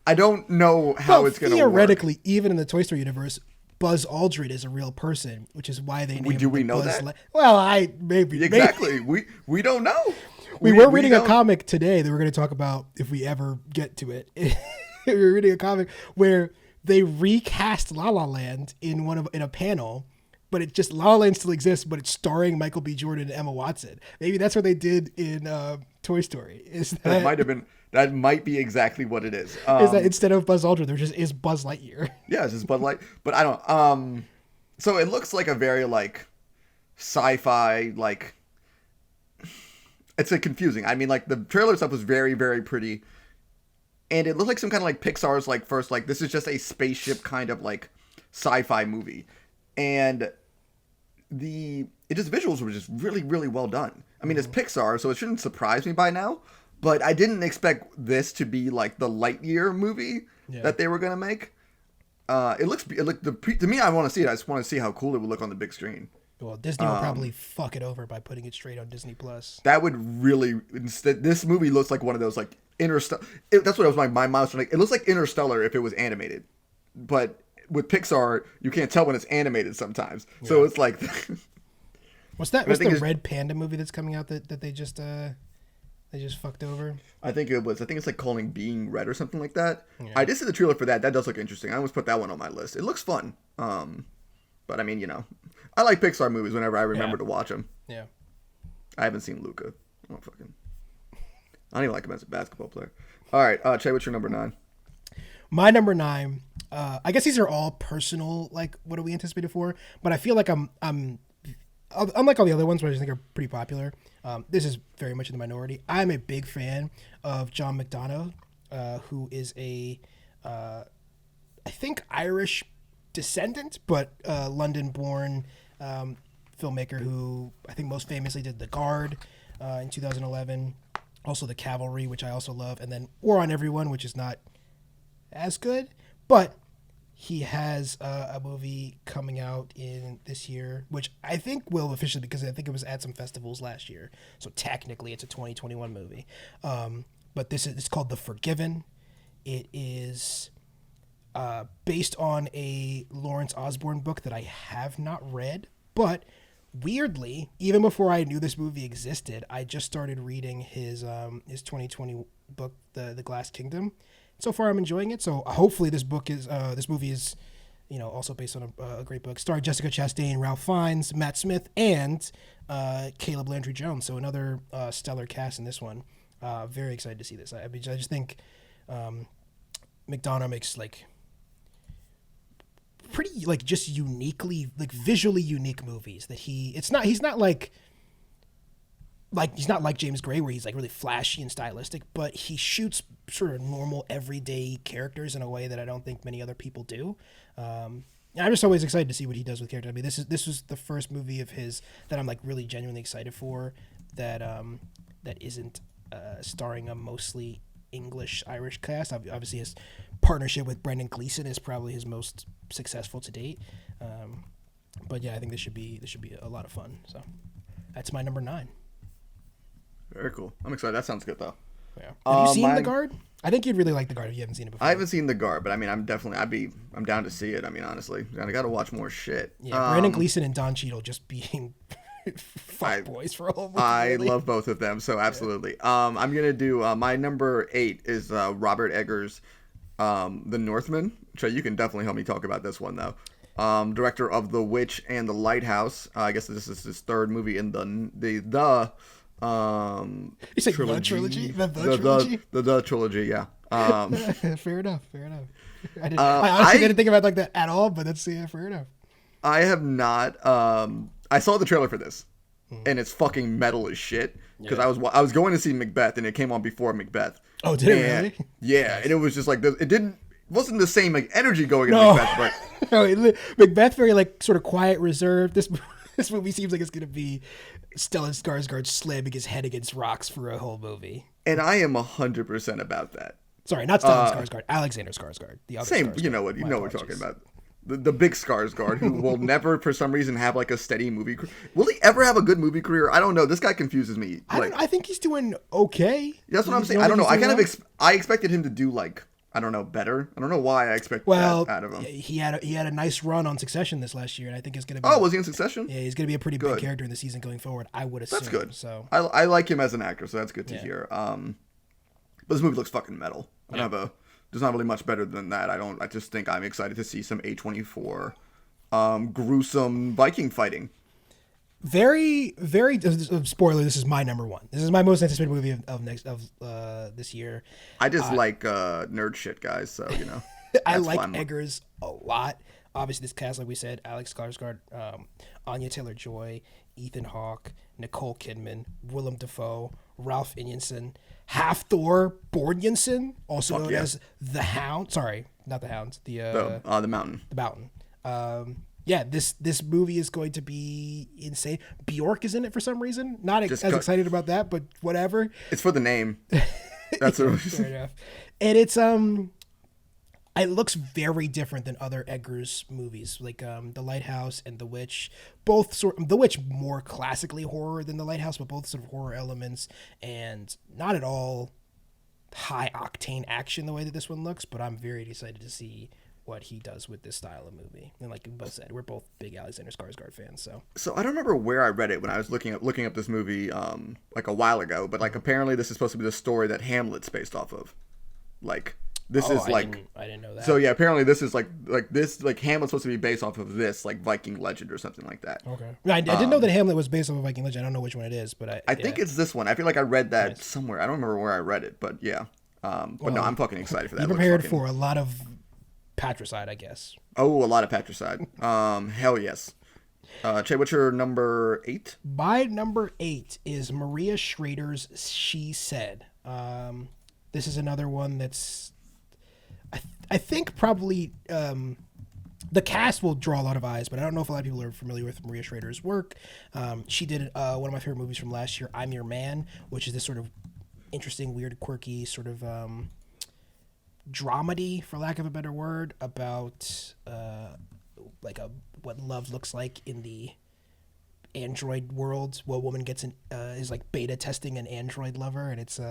I don't know how it's going to work. Theoretically, even in the Toy Story universe, Buzz Aldrin is a real person, which is why they named do we him know Buzz that? Well, maybe Exactly. We don't know. We were reading a comic today that we're going to talk about if we ever get to it. We were reading a comic where they recast La La Land in a panel, but it just La La Land still exists, but it's starring Michael B. Jordan and Emma Watson. Maybe that's what they did in Toy Story. That might be exactly what it is. Is that instead of Buzz Aldrin, there just is Buzz Lightyear? Yeah, it's just Buzz Light. But I don't. So it looks like a very like sci-fi like. It's like confusing. I mean, like the trailer stuff was very, very pretty, and it looked like some kind of like Pixar's like first like this is just a spaceship kind of like sci-fi movie, and it just visuals were just really, really well done. I mean, it's Pixar, so it shouldn't surprise me by now, but I didn't expect this to be like the Lightyear movie that they were gonna make. To me, I want to see it. I just want to see how cool it would look on the big screen. Well, Disney will probably fuck it over by putting it straight on Disney Plus. That would really. This movie looks like one of those like Interstellar. That's what I was my mind was like. It looks like Interstellar if it was animated, but with Pixar, you can't tell when it's animated sometimes. Yeah. So it's like. What's the Red Panda movie that's coming out that they just fucked over? I think it's like calling Being Red or something like that. Yeah. I did see the trailer for that. That does look interesting. I almost put that one on my list. It looks fun. But I mean, I like Pixar movies whenever I remember to watch them. Yeah. I haven't seen Luca. I don't even like him as a basketball player. All right, Che, what's your number 9? My number 9. I guess these are all personal. Like, what are we anticipated for? But I feel like I'm unlike all the other ones, which I think are pretty popular. This is very much in the minority. I'm a big fan of John McDonough, who is I think Irish descendant, but London-born filmmaker who I think most famously did The Guard in 2011, also The Cavalry, which I also love, and then War on Everyone, which is not as good, but he has a movie coming out in this year, which I think will officially, because I think it was at some festivals last year, so technically it's a 2021 movie. But it's called The Forgiven. It is based on a Lawrence Osborne book that I have not read, but weirdly, even before I knew this movie existed, I just started reading his 2020 book, The Glass Kingdom. So far, I'm enjoying it. So hopefully, this movie is, also based on a great book. Starring Jessica Chastain, Ralph Fiennes, Matt Smith, and Caleb Landry Jones. So another stellar cast in this one. Very excited to see this. I just think McDonough makes pretty just uniquely visually unique movies that he's not like James Gray where he's really flashy and stylistic, but he shoots sort of normal everyday characters in a way that I don't think many other people do. I'm just always excited to see what he does with characters. I mean, this was the first movie of his that I'm really genuinely excited for that isn't starring a mostly English Irish cast. Obviously his partnership with Brendan Gleeson is probably his most successful to date. But yeah, I think this should be a lot of fun. So that's my number 9. Very cool. I'm excited. That sounds good though. Yeah. Have you seen The Guard? I think you'd really like The Guard if you haven't seen it before. I haven't seen The Guard, but I mean, I'm down to see it. I mean, honestly, I got to watch more shit. Yeah, Brandon Gleeson and Don Cheadle just being fuck boys for a whole movie. I love both of them, so absolutely. Yeah. I'm gonna do my number 8 is Robert Eggers' The Northman. So you can definitely help me talk about this one though. Director of The Witch and The Lighthouse. I guess this is his third movie in the you said trilogy? The trilogy, yeah. Fair enough. I honestly didn't think about it like that at all, but that's fair enough. I have not. I saw the trailer for this, and it's fucking metal as shit. Because I was going to see Macbeth, and it came on before Macbeth. Oh, did it really? Yeah, and it was just wasn't the same energy going into Macbeth, but no, Macbeth very sort of quiet, reserved. This movie seems like it's gonna be Stellan Skarsgård slamming his head against rocks for a whole movie. And I am 100% about that. Sorry, not Stellan Skarsgård. Alexander Skarsgård. The other Same. Skarsgård. You know what My we're apologies. talking about. The big Skarsgård, who will never, for some reason, have like a steady movie career. Will he ever have a good movie career? I don't know. This guy confuses me. I think he's doing okay. That's what I'm saying. I don't know. I expected him to do like, I don't know, better. I don't know why I expect that out of him. He had a nice run on Succession this last year, and I think it's going to be. Oh, was he in Succession? Yeah, he's going to be a pretty big character in the season going forward. I would assume. That's good. So I like him as an actor, so that's good to hear. But this movie looks fucking metal. There's not really much better than that. I just think I'm excited to see some A24 gruesome Viking fighting. Very, very spoiler. This is my number one. This is my most anticipated movie of this year. I just like nerd shit, guys. So you know, I like Eggers a lot. Obviously, this cast, like we said, Alex Skarsgård, Anya Taylor-Joy, Ethan Hawke, Nicole Kidman, Willem Dafoe, Ralph Ineson, Hafthor Bjornsson, also known as the Hound. Sorry, not the Hound. The Mountain. The Mountain. This movie is going to be insane. Bjork is in it for some reason. Not as excited about that, but whatever. It's for the name. That's what fair enough. And it's it looks very different than other Eggers movies, like The Lighthouse and The Witch. Both The Witch more classically horror than The Lighthouse, but both sort of horror elements and not at all high octane action the way that this one looks. But I'm very excited to see what he does with this style of movie. And like we both said, we're both big Alexander Skarsgård fans. So I don't remember where I read it when I was looking up this movie like a while ago, but like apparently this is supposed to be the story that Hamlet's based off of. Like this is like I didn't know that. So yeah, apparently this is like Hamlet's supposed to be based off of this like Viking legend or something like that. Okay. I didn't know that Hamlet was based off of Viking legend. I don't know which one it is, but I think it's this one. I feel like I read that somewhere. I don't remember where I read it, but yeah. No, I'm fucking excited for that. Be prepared for a lot of patricide, I guess. Oh, a lot of patricide. Hell yes. Che, what's your number 8? My number 8 is Maria Schrader's She Said. This is another one that's I think probably the cast will draw a lot of eyes, but I don't know if a lot of people are familiar with Maria Schrader's work. She did one of my favorite movies from last year, I'm Your Man, which is this sort of interesting, weird, quirky sort of dramedy, for lack of a better word, about what love looks like in the android world. What woman gets is like beta testing an android lover, and it's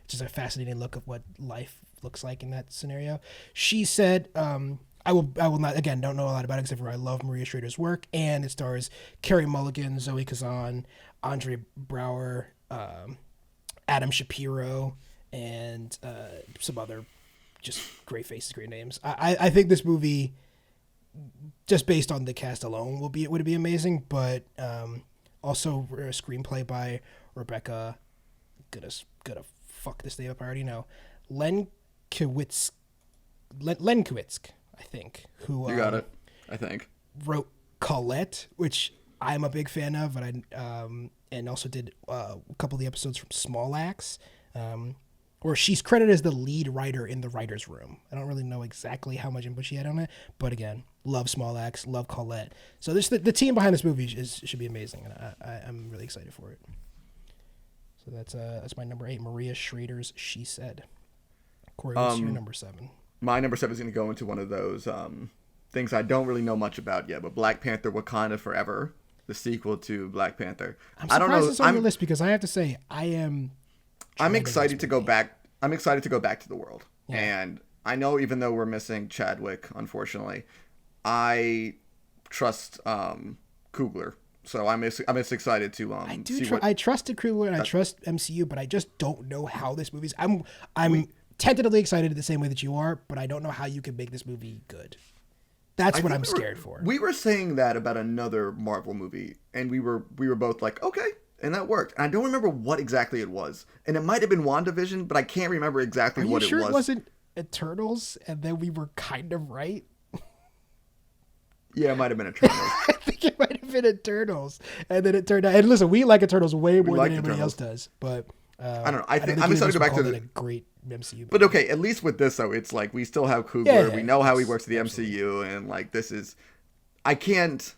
just a fascinating look at what life looks like in that scenario. She Said, I will not, again, don't know a lot about it except for I love Maria Schrader's work, and it stars Carey Mulligan, Zoe Kazan, Andre Braugher, Adam Shapiro, and some other just great faces, great names. I think this movie, just based on the cast alone, would be amazing, but also a screenplay by Rebecca, gonna fuck this name up, I already know, Lenkowitz, I think, who you got it, I think, wrote Colette, which I'm a big fan of, and also did a couple of the episodes from Small Axe, or she's credited as the lead writer in the writer's room. I don't really know exactly how much input she had on it, but again, love Small Axe, love Colette. So the team behind this movie should be amazing, and I'm really excited for it. So that's my number 8, Maria Schrader's She Said. Corey, what's your number 7? My number 7 is going to go into one of those things I don't really know much about yet, but Black Panther: Wakanda Forever, the sequel to Black Panther. I don't know. It's on your list because I have to say I'm excited to go back. I'm excited to go back to the world, and I know even though we're missing Chadwick, unfortunately, I trust Coogler. So I'm just excited to I trusted Coogler and I trust MCU, but I just don't know how this movie's. I'm tentatively excited the same way that you are, but I don't know how you can make this movie good. That's what I'm scared for. We were saying that about another Marvel movie, and we were both like, okay, and that worked. And I don't remember what exactly it was, and it might have been WandaVision, but I can't remember exactly what it was. Are you sure it wasn't Eternals, and then we were kind of right? Yeah, it might have been Eternals. I think it might have been Eternals, and then it turned out. And listen, we like Eternals way more than anybody else does, but I don't know. I'm excited to go back to a great MCU movie. But okay, at least with this though, it's like we still have Coogler. We know how he works at the MCU, and like this is, I don't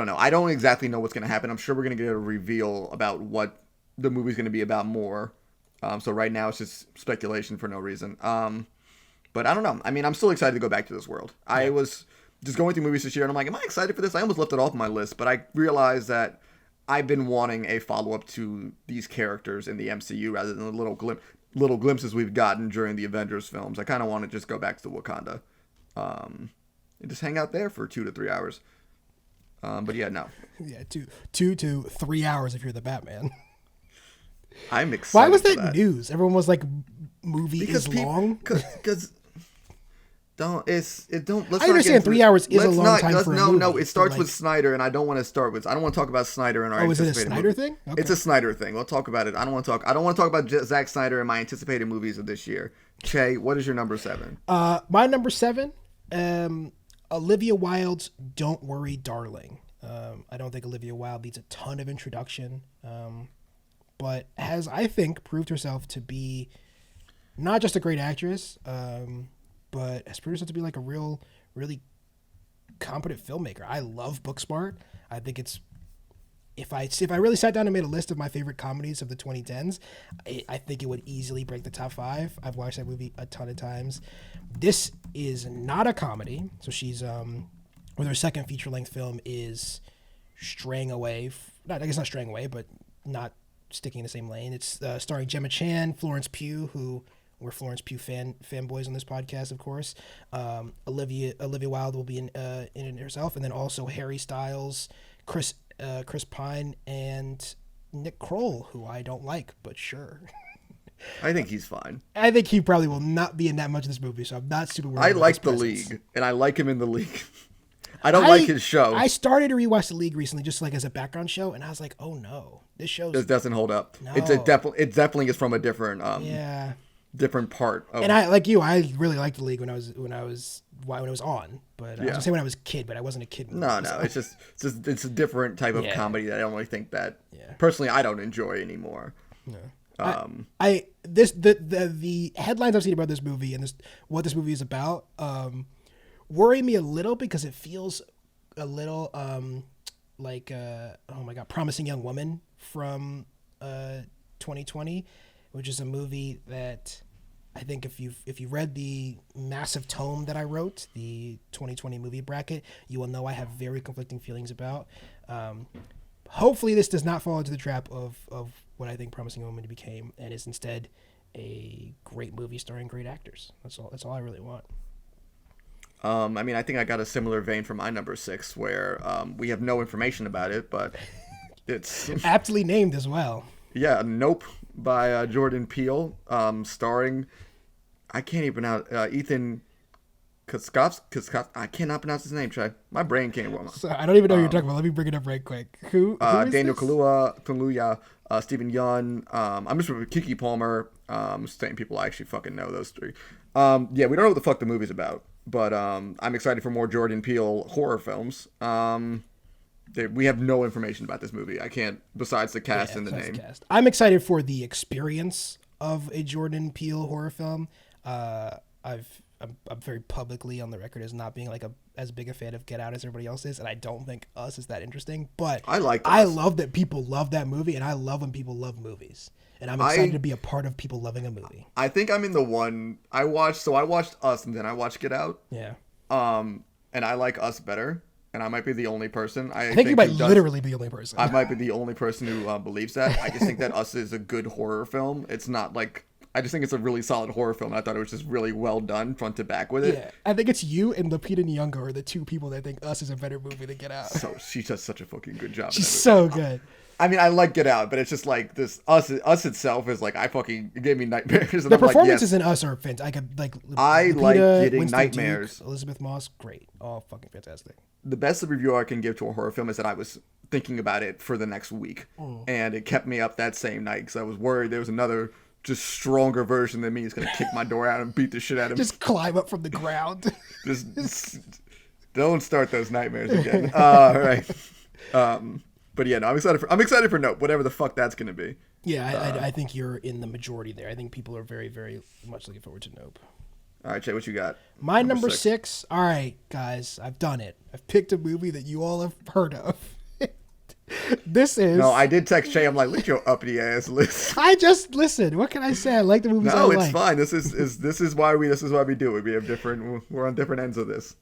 know. I don't exactly know what's going to happen. I'm sure we're going to get a reveal about what the movie's going to be about more So right now it's just speculation for no reason. But I don't know. I mean, I'm still excited to go back to this world. Yeah. I was just going through movies this year, and I'm like, am I excited for this? I almost left it off my list, but I realized that I've been wanting a follow-up to these characters in the MCU rather than the little glimpses we've gotten during the Avengers films. I kind of want to just go back to Wakanda and just hang out there for 2 to 3 hours. But yeah, no. Yeah, 2 to 3 hours if you're the Batman. I'm excited. Why was that news? Everyone was like, movie is long? Because... Let's I understand 3 hours is a long time for a movie. No, it starts with Snyder, and I don't want to talk about Snyder and our anticipated is it a Snyder thing? Okay. It's a Snyder thing. We'll talk about it. I don't want to talk about Zack Snyder and my anticipated movies of this year. Che, what is your number 7? My number 7, Olivia Wilde's "Don't Worry, Darling." I don't think Olivia Wilde needs a ton of introduction, but has, I think, proved herself to be not just a great actress, but has proved herself to be like a really competent filmmaker. I love Booksmart. I think it's, if I really sat down and made a list of my favorite comedies of the 2010s, I think it would easily break the top 5. I've watched that movie a ton of times. This is not a comedy, so she's with her second feature-length film is straying away. Not straying away, but not sticking in the same lane. It's starring Jemisin, Florence Pugh, who we're Florence Pugh fanboys on this podcast, of course. Olivia Wilde will be in it herself, and then also Harry Styles, Chris Pine, and Nick Kroll, who I don't like, but sure. I think he's fine. I think he probably will not be in that much of this movie, so I'm not super worried. I like The League, and I like him in The League. I don't like his show. I started to rewatch The League recently, just like as a background show, and I was like, oh no, this show doesn't hold up. No. It definitely is from a different different part of. And I really liked The League when it was on, but I was gonna say when I was a kid, but I wasn't a kid. No, it's a different type of comedy that I don't really think that personally I don't enjoy anymore. No. The headlines I've seen about this movie and what this movie is about worry me a little, because it feels a little like oh my god, Promising Young Woman from 2020, which is a movie that I think if you read the massive tome that I wrote, the 2020 movie bracket, you will know I have very conflicting feelings about. Hopefully this does not fall into the trap of what I think Promising Young Woman became, and is instead a great movie starring great actors. That's all I really want. I mean, I think I got a similar vein for my number 6, where we have no information about it, but it's aptly named as well. Yeah, Nope by Jordan Peele, starring, I can't even pronounce, Ethan Kuskov. I cannot pronounce his name, Trey. My brain can't roll. So I don't even know what you're talking about. Let me bring it up right quick. Who is Daniel this? Kaluuya, Stephen Yeun. I'm just with Kiki Palmer. Same people I actually fucking know, those 3. Yeah, we don't know what the fuck the movie's about, but I'm excited for more Jordan Peele horror films. We have no information about this movie. I can't, besides the cast and the name. I'm excited for the experience of a Jordan Peele horror film. I'm very publicly on the record as not being like as big a fan of Get Out as everybody else is, and I don't think Us is that interesting. But I love that people love that movie, and I love when people love movies, and I'm excited to be a part of people loving a movie. I think I'm in the one I watched. So I watched Us, and then I watched Get Out. Yeah. And I like Us better, and I might be the only person. I think you might literally be the only person. I might be the only person who believes that. I just think that Us is a good horror film. It's not like. I just think it's a really solid horror film. I thought it was just really well done front to back with it. Yeah, I think it's you and Lupita Nyong'o are the 2 people that think Us is a better movie than Get Out. So she does such a fucking good job. She's so good. I mean, I like Get Out, but it's just like this Us itself is like it gave me nightmares. The performances in Us are fantastic. I like getting Winston nightmares. Duke, Elizabeth Moss, great, all fucking fantastic. The best review I can give to a horror film is that I was thinking about it for the next week, and it kept me up that same night because I was worried there was another just stronger version than me is gonna kick my door out and beat the shit out of me. Just climb up from the ground. just don't start those nightmares again. All right. But yeah, no, I'm excited for Nope, whatever the fuck that's gonna be. Yeah, I think you're in the majority there. I think people are very, very much looking forward to Nope. All right, Che, what you got? My number 6. All right, guys, I've done it. I've picked a movie that you all have heard of. This is No, I did text Che. I'm like, look at your uppity ass list. I just listen. What can I say? I like the movies. No, I it's like. fine. This is why we do it. We have different. We're on different ends of this.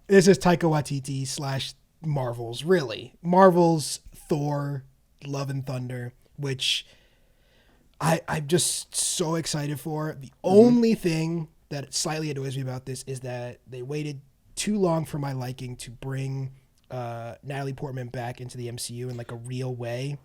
This is Taika Waititi / Marvel's, really. Marvel's Thor, Love and Thunder, which I'm just so excited for. The only thing that slightly annoys me about this is that they waited too long for my liking to bring Natalie Portman back into the MCU in like a real way.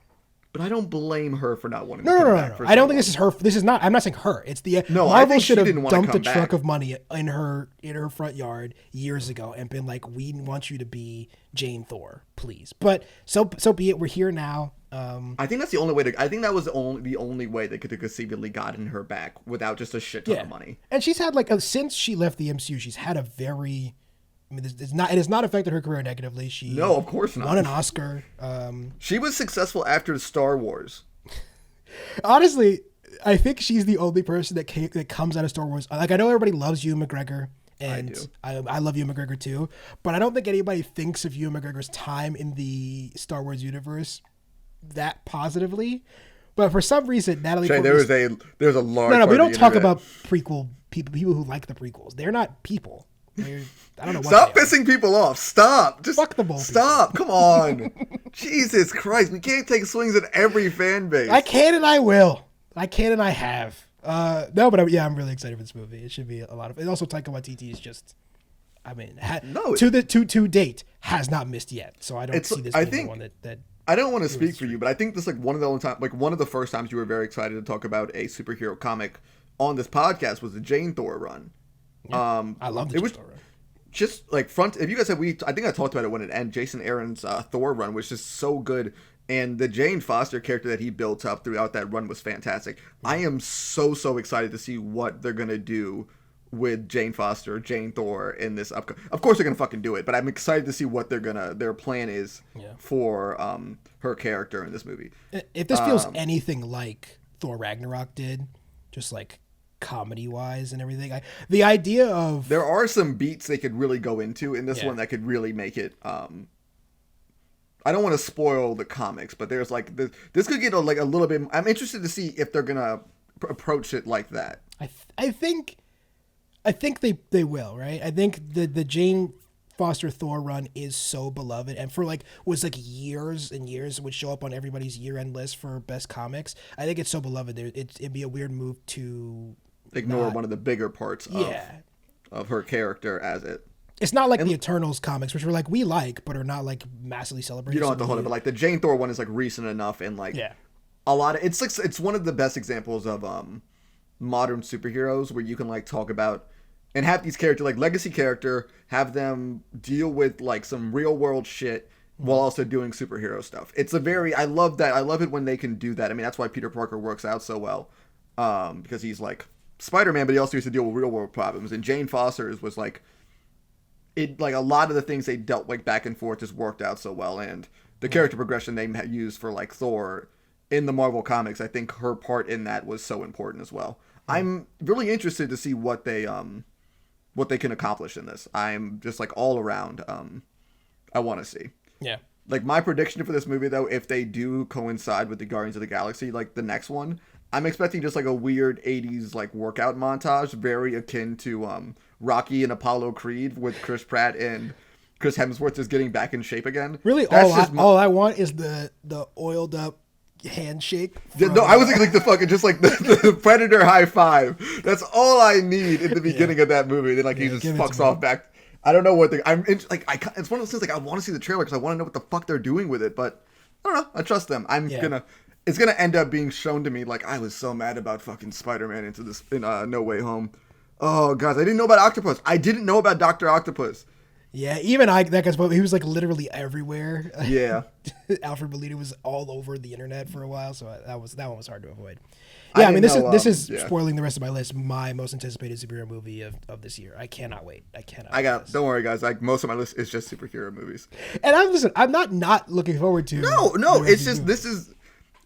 But I don't blame her for not wanting to No, come no, back. no. I don't think this is her. This is not. I'm not saying her. It's the No, I Marvel think she should have didn't wanna dumped a come truck back. of money in her front yard years ago and been like, "We want you to be Jane Thor, please." But so be it. We're here now. I think that's the only way to. I think that was the only way they could have conceivably gotten her back without just a shit ton of money. And she's had like since she left the MCU, she's had a very. I mean, it has not affected her career negatively. She No, of course not. Won an Oscar. She was successful after Star Wars. Honestly, I think she's the only person that comes out of Star Wars. Like, I know everybody loves Ewan McGregor, and I love Ewan McGregor too, but I don't think anybody thinks of Ewan McGregor's time in the Star Wars universe that positively. But for some reason, Natalie Portman. There's a large. No, part we of don't the talk internet. about prequel people who like the prequels. They're not people. I don't know. What Stop they are. pissing people off. Stop. Just Fuck them all, Stop. Come on. Jesus Christ. We can't take swings at every fan base. I can and I will. I can and I have. No, but I'm really excited for this movie. It should be a lot of. And also, Taika Waititi is just. I mean, to date has not missed yet. So I don't see this being the one that. I don't want to speak for you, but I think this is like one of the first times you were very excited to talk about a superhero comic on this podcast was the Jane Thor run. Yeah, I love the Jane Thor run. Just like if you guys have I think I talked about it when it ended. Jason Aaron's Thor run was just so good, and the Jane Foster character that he built up throughout that run was fantastic. I am so excited to see what they're gonna do with Jane Foster, Jane Thor in this upcoming. Of course they're gonna fucking do it, but I'm excited to see what their plan is for her character in this movie. If this feels anything like Thor Ragnarok did, just like comedy wise and everything, the idea of there are some beats they could really go into in this one that could really make it. I don't want to spoil the comics, but there's like this could get a little bit. I'm interested to see if they're gonna approach it like that. I think they will, right? I think the Jane Foster Thor run is so beloved, and for was years and years, would show up on everybody's year-end list for best comics. I think it's so beloved. It'd be a weird move to ignore one of the bigger parts of her character as it. It's not like the Eternals comics, which we're we like, but are not massively celebrated. You don't have to hold it, but the Jane Thor one is recent enough, and a lot of it's one of the best examples of modern superheroes where you can talk about and have these characters legacy character, have them deal with some real world shit while also doing superhero stuff. It's I love that. I love it when they can do that. I mean, that's why Peter Parker works out so well, because he's Spider-Man, but he also used to deal with real world problems. And Jane Foster's was a lot of the things they dealt back and forth just worked out so well. And the character progression they used for Thor in the Marvel comics, I think her part in that was so important as well. I'm really interested to see what they can accomplish in this. I'm just all around. I want to see. Yeah. My prediction for this movie though, if they do coincide with the Guardians of the Galaxy, the next one, I'm expecting just a weird 80s workout montage, very akin to Rocky and Apollo Creed with Chris Pratt and Chris Hemsworth just getting back in shape again. Really, all I want is the oiled up handshake. No, I was thinking the fucking just the Predator high five. That's all I need in the beginning of that movie. Then he just fucks off back. I don't know what it's one of those things I want to see the trailer because I want to know what the fuck they're doing with it. But I don't know. I trust them. It's gonna end up being shown to me I was so mad about fucking Spider-Man in No Way Home. Oh guys, I didn't know about Octopus. I didn't know about Dr. Octopus. Yeah, even that guy's he was literally everywhere. Yeah. Alfred Molina was all over the internet for a while, so that one was hard to avoid. Yeah, I mean this is spoiling the rest of my list. My most anticipated superhero movie of this year. I cannot wait. Don't worry guys. Most of my list is just superhero movies. And I'm not looking forward to. No. It's just this is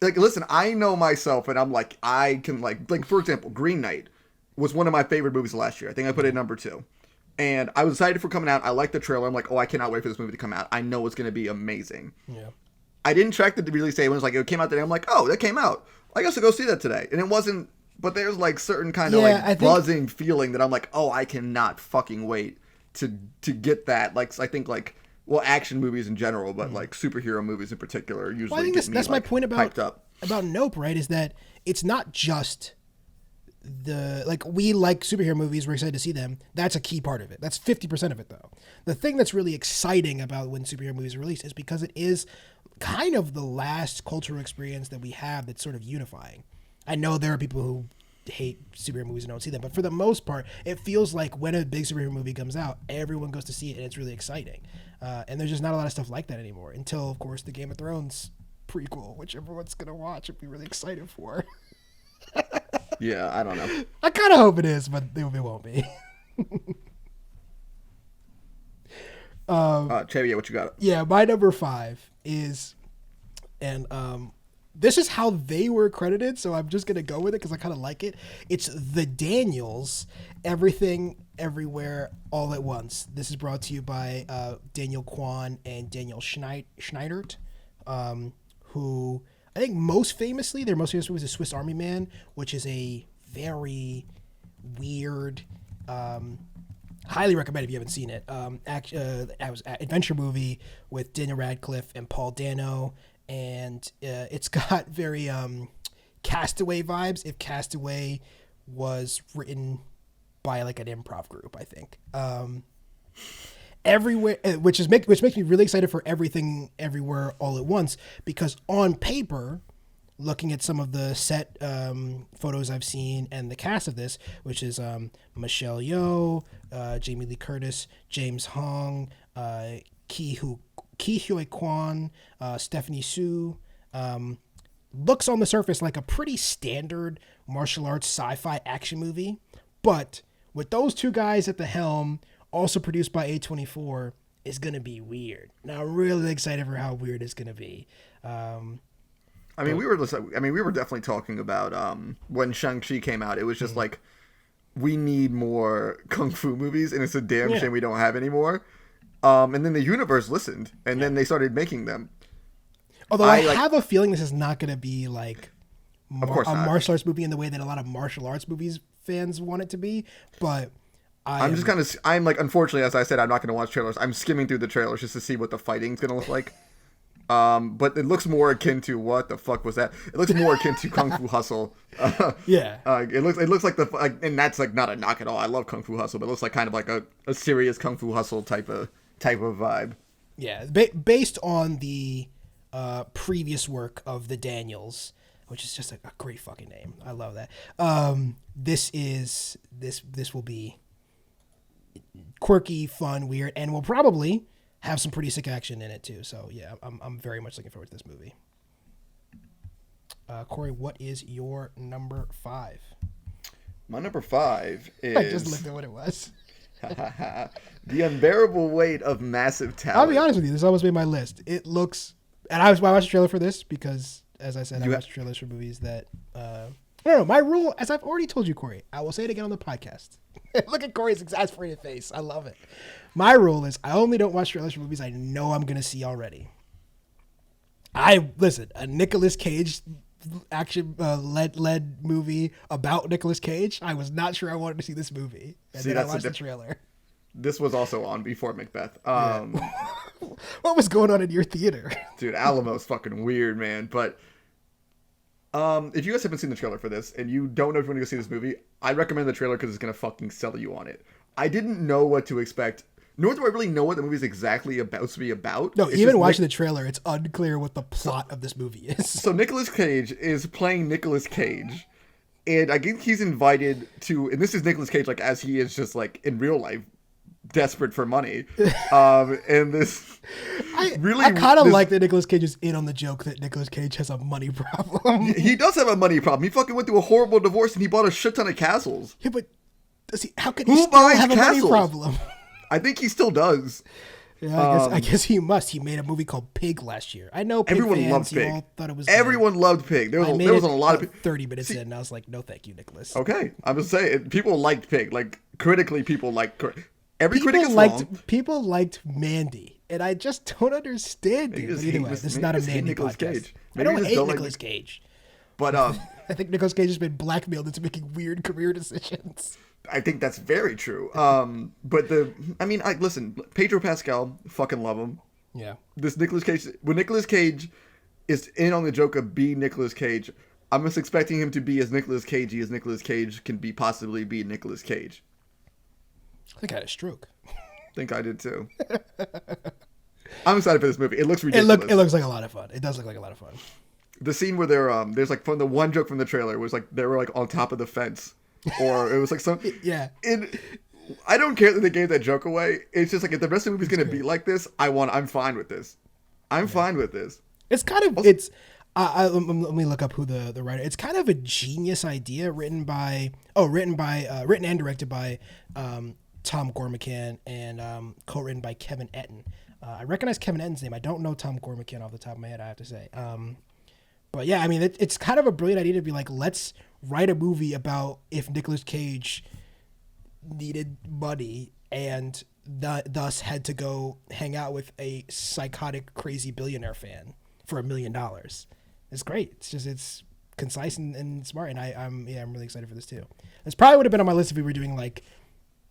listen. I know myself, and I'm I can for example, Green Knight was one of my favorite movies last year. I think I put it number 2. And I was excited for coming out. I liked the trailer. I'm I cannot wait for this movie to come out. I know it's going to be amazing. Yeah. I didn't track the release date. When it came out today, I'm like, oh, that came out. I guess I'll go see that today. And it wasn't, but there's like certain kind of buzzing feeling that I'm like, oh, I cannot fucking wait to get that. Like, I think like, well, action movies in general, but like superhero movies in particular usually. Well, I think that's my point about Nope, right? Is that it's not just we like superhero movies. We're excited to see them. That's a key part of it. That's 50% of it, though. The thing that's really exciting about when superhero movies are released is because it is kind of the last cultural experience that we have that's sort of unifying. I know there are people who hate superhero movies and don't see them, but for the most part, it feels like when a big superhero movie comes out, everyone goes to see it, and it's really exciting. And there's just not a lot of stuff like that anymore until, of course, the Game of Thrones prequel, which everyone's gonna watch and be really excited for. Yeah, I don't know. I kind of hope it is, but it won't be. Che, what you got? Yeah, my number 5 is, and this is how they were credited, so I'm just gonna go with it because I kind of like it. It's The Daniels, Everything, Everywhere, All at Once. This is brought to you by Daniel Kwan and Daniel Schneidert, who I think most famously, their most famous movie is Swiss Army Man, which is a very weird, highly recommend if you haven't seen it. It was an adventure movie with Daniel Radcliffe and Paul Dano, and it's got very Castaway vibes. If Castaway was written by like an improv group, I think. Everywhere, which makes me really excited for Everything, Everywhere, All at Once, because on paper, looking at some of the set photos I've seen and the cast of this, which is Michelle Yeoh, Jamie Lee Curtis, James Hong, Ki Huy Kwan, Stephanie Su, looks on the surface like a pretty standard martial arts sci-fi action movie, but with those two guys at the helm, also produced by A24, is going to be weird. Now, I'm really excited for how weird it's going to be. We were definitely talking about when Shang-Chi came out. It was just like, we need more kung fu movies, and it's a damn shame we don't have anymore. And then the universe listened, and then they started making them. Although I have a feeling this is not going to be like a martial arts movie in the way that a lot of martial arts movies fans want it to be, but unfortunately, as I said, I'm not going to watch trailers. I'm skimming through the trailers just to see what the fighting's going to look like. But it looks more akin to, what the fuck was that? It looks more akin to Kung Fu Hustle. It looks like and that's like not a knock at all. I love Kung Fu Hustle, but it looks like kind of like a serious Kung Fu Hustle type of vibe. Yeah, based on the previous work of the Daniels, which is just a great fucking name. I love that. This will be quirky, fun, weird, and will probably have some pretty sick action in it too. So yeah, I'm very much looking forward to this movie. Corey, what is your number 5? My number 5 is... I just looked at what it was. The Unbearable Weight of Massive Talent. I'll be honest with you, this almost made my list. It looks... And I watched the trailer for this because, as I said, I watch trailers for movies that... No, my rule, as I've already told you, Corey, I will say it again on the podcast. Look at Corey's exasperated face. I love it. My rule is I only don't watch trailers for movies I know I'm going to see already. A Nicolas Cage action led movie about Nicolas Cage. I was not sure I wanted to see this movie. And then I watched the trailer. This was also on before Macbeth. What was going on in your theater? Dude, Alamo's fucking weird, man. But if you guys haven't seen the trailer for this and you don't know if you want to go see this movie, I recommend the trailer because it's going to fucking sell you on it. I didn't know what to expect, nor do I really know what the movie's exactly supposed to be about. No, even watching the trailer, it's unclear what the plot of this movie is. So Nicolas Cage is playing Nicolas Cage, and I think he's invited to, and this is Nicolas Cage like as he is just like in real life, desperate for money. And this I kind of like that Nicolas Cage is in on the joke that Nicolas Cage has a money problem. He does have a money problem. He fucking went through a horrible divorce and he bought a shit ton of castles. Yeah, but how can he still have a money problem? I think he still does. Yeah, I guess he must. He made a movie called Pig last year. I know Pig everyone fans, loved Pig. All thought it was everyone loved Pig. There was a lot of 30 minutes in, and I was like, no, thank you, Nicholas. Okay, I'm just saying, people liked Pig. Like critically, people liked. Every critic is wrong. People liked Mandy, and I just don't understand it. But anyway, this is not a Mandy podcast. Cage. I don't hate Nicolas Cage. But I think Nicolas Cage has been blackmailed into making weird career decisions. I think that's very true. But listen, Pedro Pascal, fucking love him. Yeah. This Nicolas Cage, when Nicolas Cage is in on the joke of being Nicolas Cage, I'm just expecting him to be as Nicolas Cagey as Nicolas Cage can possibly be Nicolas Cage. I think I had a stroke. I think I did too. I'm excited for this movie. It looks ridiculous. It looks like a lot of fun. It does look like a lot of fun. The scene where there's like from the one joke from the trailer was like they were like on top of the fence, or it was like some yeah. I don't care that they gave that joke away. It's just like if the rest of the movie's gonna be like this, I'm fine with this. I'm fine with this. It's kind of let me look up who the writer. It's kind of a genius idea written and directed by Tom Gormican and co-written by Kevin Etten. I recognize Kevin Etten's name. I don't know Tom Gormican off the top of my head, I have to say. But yeah, I mean, it's kind of a brilliant idea to be like, let's write a movie about if Nicolas Cage needed money and thus had to go hang out with a psychotic, crazy billionaire fan for $1 million. It's great. It's concise and smart, and I'm really excited for this too. This probably would have been on my list if we were doing like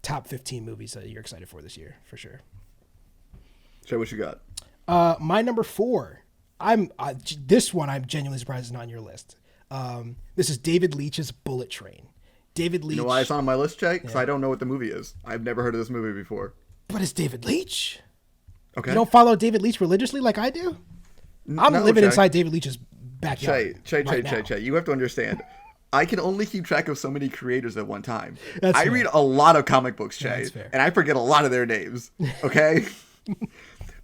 top 15 movies that you're excited for this year, for sure. Shay, what you got? My number 4. This one I'm genuinely surprised is not on your list. This is David Leitch's Bullet Train. David Leitch. You know why it's on my list, Jay? Because I don't know what the movie is. I've never heard of this movie before. But it's David Leitch. Okay. You don't follow David Leitch religiously like I do? I'm living inside David Leitch's backyard. Che, you have to understand. I can only keep track of so many creators at one time. That's I fair. read a lot of comic books, Che, That's fair. and I forget a lot of their names. Okay?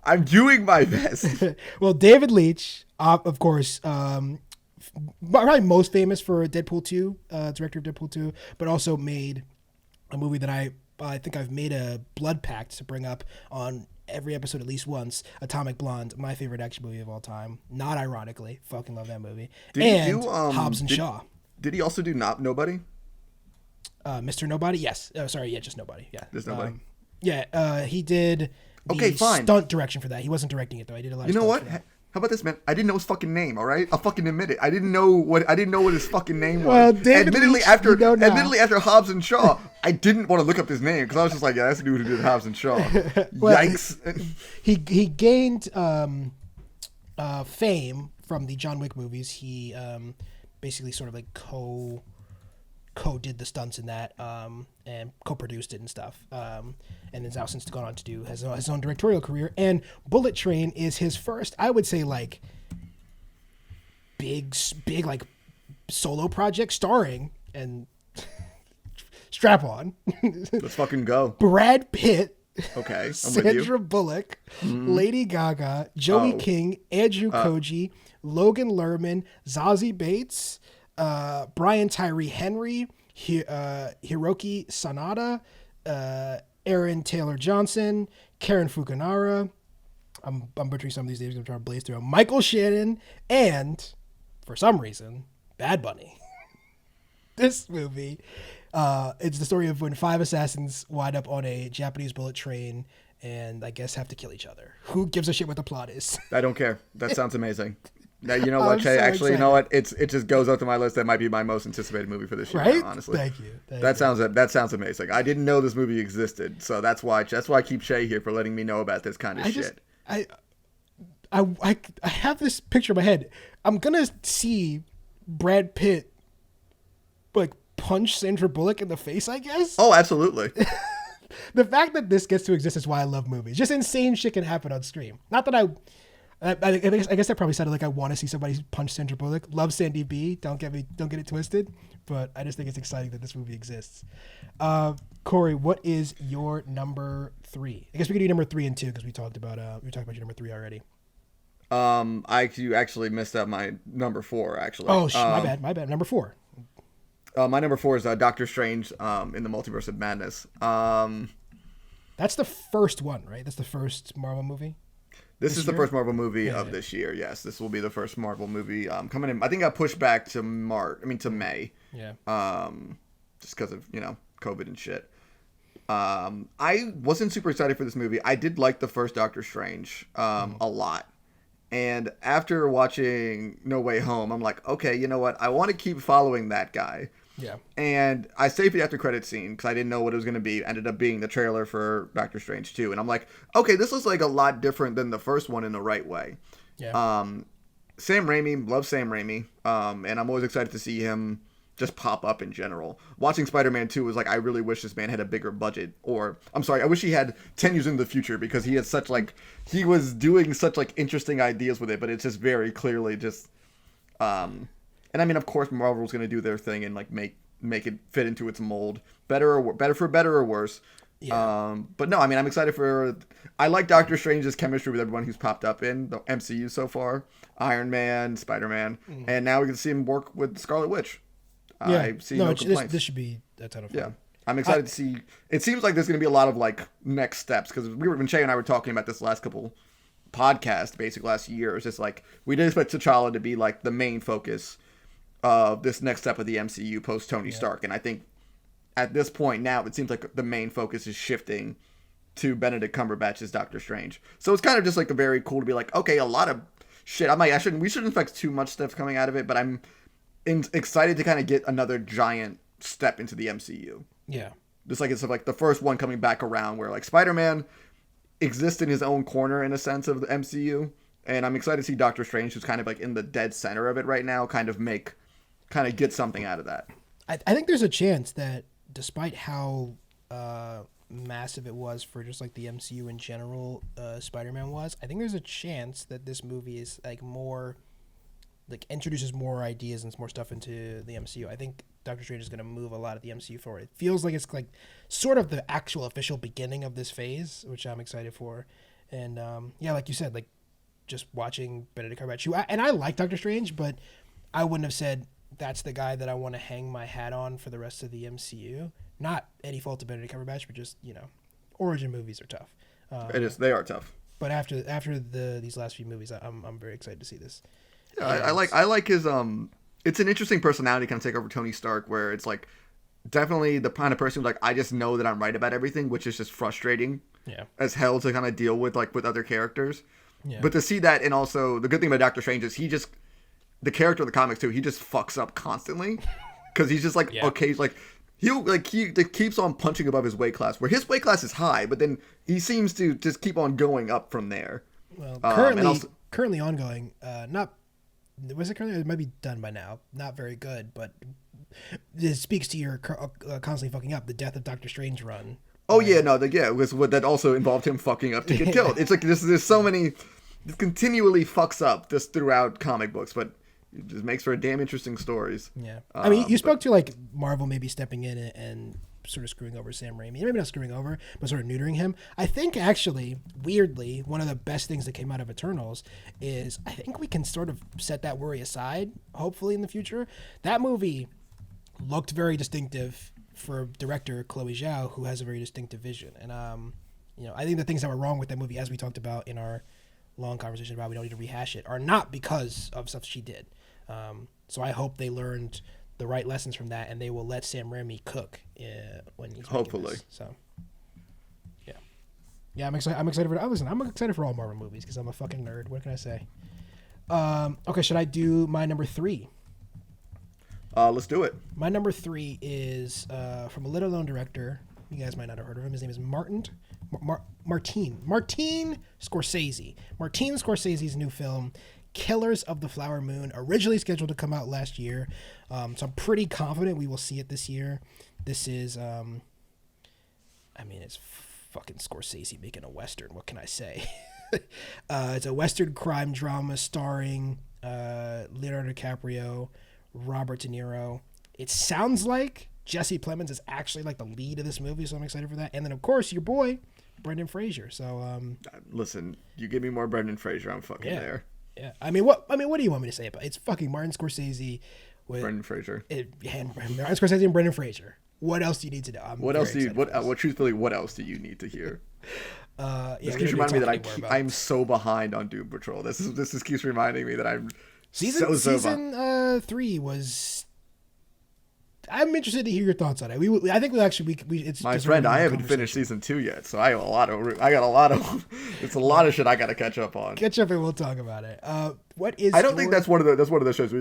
I'm doing my best. Well, David Leitch, of course, probably most famous for Deadpool 2, director of Deadpool 2, but also made a movie that I think I've made a blood pact to bring up on every episode at least once, Atomic Blonde, my favorite action movie of all time. Not ironically. Fucking love that movie. Hobbs and Shaw. Did he also do Nobody? Mr. Nobody? Yes. Just Nobody. Yeah. Just Nobody. He did the stunt direction for that. He wasn't directing it though. I did a lot of You know what? How about this, man? I didn't know his fucking name, all right? I'll fucking admit it. I didn't know what his fucking name was. Well, David admittedly, Leitch, admittedly after Hobbs and Shaw, I didn't want to look up his name because I was just like, yeah, that's the dude who did Hobbs and Shaw. Yikes. He gained fame from the John Wick movies. He basically sort of like co-did the stunts in that and co-produced it and stuff. And has now since gone on to do his own directorial career. And Bullet Train is his first, I would say, like big like solo project starring and strap on. Let's fucking go. Brad Pitt. Okay, I'm Sandra Bullock, Lady Gaga, Joey King, Andrew Koji, Logan Lerman, Zazie Bates, Brian Tyree Henry, Hiroki Sanada, Aaron Taylor Johnson, Karen Fukunaga. I'm butchering some of these names. I'm trying to blaze through them. Michael Shannon, and for some reason, Bad Bunny. This movie, it's the story of when 5 assassins wind up on a Japanese bullet train and I guess have to kill each other. Who gives a shit what the plot is? I don't care. That sounds amazing. Now, you know what, Che? So Actually, excited. you know what? It just goes up to my list. That might be my most anticipated movie for this year. Right? Honestly, Thank you. That sounds amazing. I didn't know this movie existed, so that's why I keep Che here for letting me know about this kind of shit. I have this picture in my head. I'm gonna see Brad Pitt like punch Sandra Bullock in the face, I guess. Oh, absolutely. The fact that this gets to exist is why I love movies. Just insane shit can happen on screen. Not that I guess that probably sounded like I want to see somebody punch Sandra Bullock. Love Sandy B. Don't get it twisted. But I just think it's exciting that this movie exists. Corey, what is your number 3? I guess we could do number 3 and 2 because we talked about your number 3 already. You actually missed out my number 4. Actually. Oh, my bad. Number 4. My number 4 is Doctor Strange in the Multiverse of Madness. That's the first one, right? That's the first Marvel movie. This is the first Marvel movie of this year. Yes, this will be the first Marvel movie coming in. I think I pushed back to May. Yeah. Just because of COVID and shit. I wasn't super excited for this movie. I did like the first Doctor Strange a lot. And after watching No Way Home, I'm like, okay, you know what? I want to keep following that guy. Yeah. And I saved the after credit scene because I didn't know what it was going to be. Ended up being the trailer for Doctor Strange 2. And I'm like, okay, this looks like a lot different than the first one in the right way. Yeah. Sam Raimi, love Sam Raimi. And I'm always excited to see him just pop up in general. Watching Spider-Man 2 was like, I really wish this man had a bigger budget. Or, I'm sorry, I wish he had 10 years into the future because he had such like, he was doing such like interesting ideas with it, but it's just very clearly just, and I mean, of course, Marvel's going to do their thing and like make it fit into its mold. Better or worse. Yeah. But no, I mean, I'm excited I like Doctor Strange's chemistry with everyone who's popped up in the MCU so far. Iron Man, Spider-Man, and now we can see him work with Scarlet Witch. Yeah. I see no complaints. This should be a ton of fun. Yeah. I'm excited to see. It seems like there's going to be a lot of like next steps because when Che and I were talking about this last couple podcasts, basically last year, it's just like we did expect T'Challa to be like the main focus of this next step of the MCU post Tony Stark, and I think at this point now it seems like the main focus is shifting to Benedict Cumberbatch's Doctor Strange. So it's kind of just like a very cool to be like, okay, a lot of shit. We shouldn't expect too much stuff coming out of it, but I'm excited to kind of get another giant step into the MCU. Yeah. Just like it's like the first one coming back around where like Spider-Man exists in his own corner in a sense of the MCU. And I'm excited to see Doctor Strange, who's kind of like in the dead center of it right now, kind of get something out of that. I think there's a chance that despite how massive it was for just like the MCU in general, Spider-Man was, I think there's a chance that this movie is like more like introduces more ideas and more stuff into the MCU. I think Doctor Strange is going to move a lot of the MCU forward. It feels like it's like sort of the actual official beginning of this phase, which I'm excited for. And yeah, like you said, like just watching Benedict Cumberbatch, and I like Doctor Strange, but I wouldn't have said that's the guy that I want to hang my hat on for the rest of the MCU. Not any fault to Benedict Cumberbatch, but just, you know, origin movies are tough. They are tough. But after these last few movies, I'm very excited to see this. Yeah, I like his it's an interesting personality kind of take over Tony Stark, where it's like definitely the kind of person who's like, I just know that I'm right about everything, which is just frustrating as hell to kind of deal with like with other characters. Yeah. But to see that, and also the good thing about Doctor Strange is the character of the comics too, he just fucks up constantly because he's just like okay, like he keeps on punching above his weight class, where his weight class is high, but then he seems to just keep on going up from there. Well, currently ongoing, not. Was it currently? It might be done by now. Not very good, but it speaks to your constantly fucking up. The Death of Doctor Strange run. Oh yeah, no, it was what that also involved him fucking up to get killed. It's like there's so many, it continually fucks up just throughout comic books, but it just makes for damn interesting stories. Yeah, I mean, you spoke to like Marvel maybe stepping in and sort of screwing over Sam Raimi. Maybe not screwing over, but sort of neutering him. I think actually, weirdly, one of the best things that came out of Eternals is I think we can sort of set that worry aside, hopefully in the future. That movie looked very distinctive for director Chloe Zhao, who has a very distinctive vision. And, you know, I think the things that were wrong with that movie, as we talked about in our long conversation about we don't need to rehash it, are not because of stuff she did. So I hope they learned the right lessons from that, and they will let Sam Raimi cook when he's hopefully. This. So, yeah, I'm excited. I'm excited for. Listen, I'm excited for all Marvel movies because I'm a fucking nerd. What can I say? Okay, should I do my number 3? Let's do it. My number 3 is from a little known director. You guys might not have heard of him. His name is Martin Scorsese. Martin Scorsese's new film, Killers of the Flower Moon, originally scheduled to come out last year. So I'm pretty confident we will see it this year. This is, I mean, it's fucking Scorsese making a Western. What can I say? It's a Western crime drama starring Leonardo DiCaprio, Robert De Niro. It sounds like Jesse Plemons is actually like the lead of this movie, so I'm excited for that. And then, of course, your boy, Brendan Fraser. So, listen, you give me more Brendan Fraser, I'm fucking there. Yeah, I mean, what do you want me to say about it? It's fucking Martin Scorsese with Brendan Fraser. Martin Scorsese and Brendan Fraser. What else do you need to know? What else do you need to hear? This keeps reminding me that I'm so behind on Doom Patrol. This keeps reminding me that I'm season 3 was I'm interested to hear your thoughts on it. I think we actually it's my just friend. I haven't finished season 2 yet, so I got a lot of it's a lot of shit I got to catch up on. Catch up and we'll talk about it. What is? I don't think that's one of the shows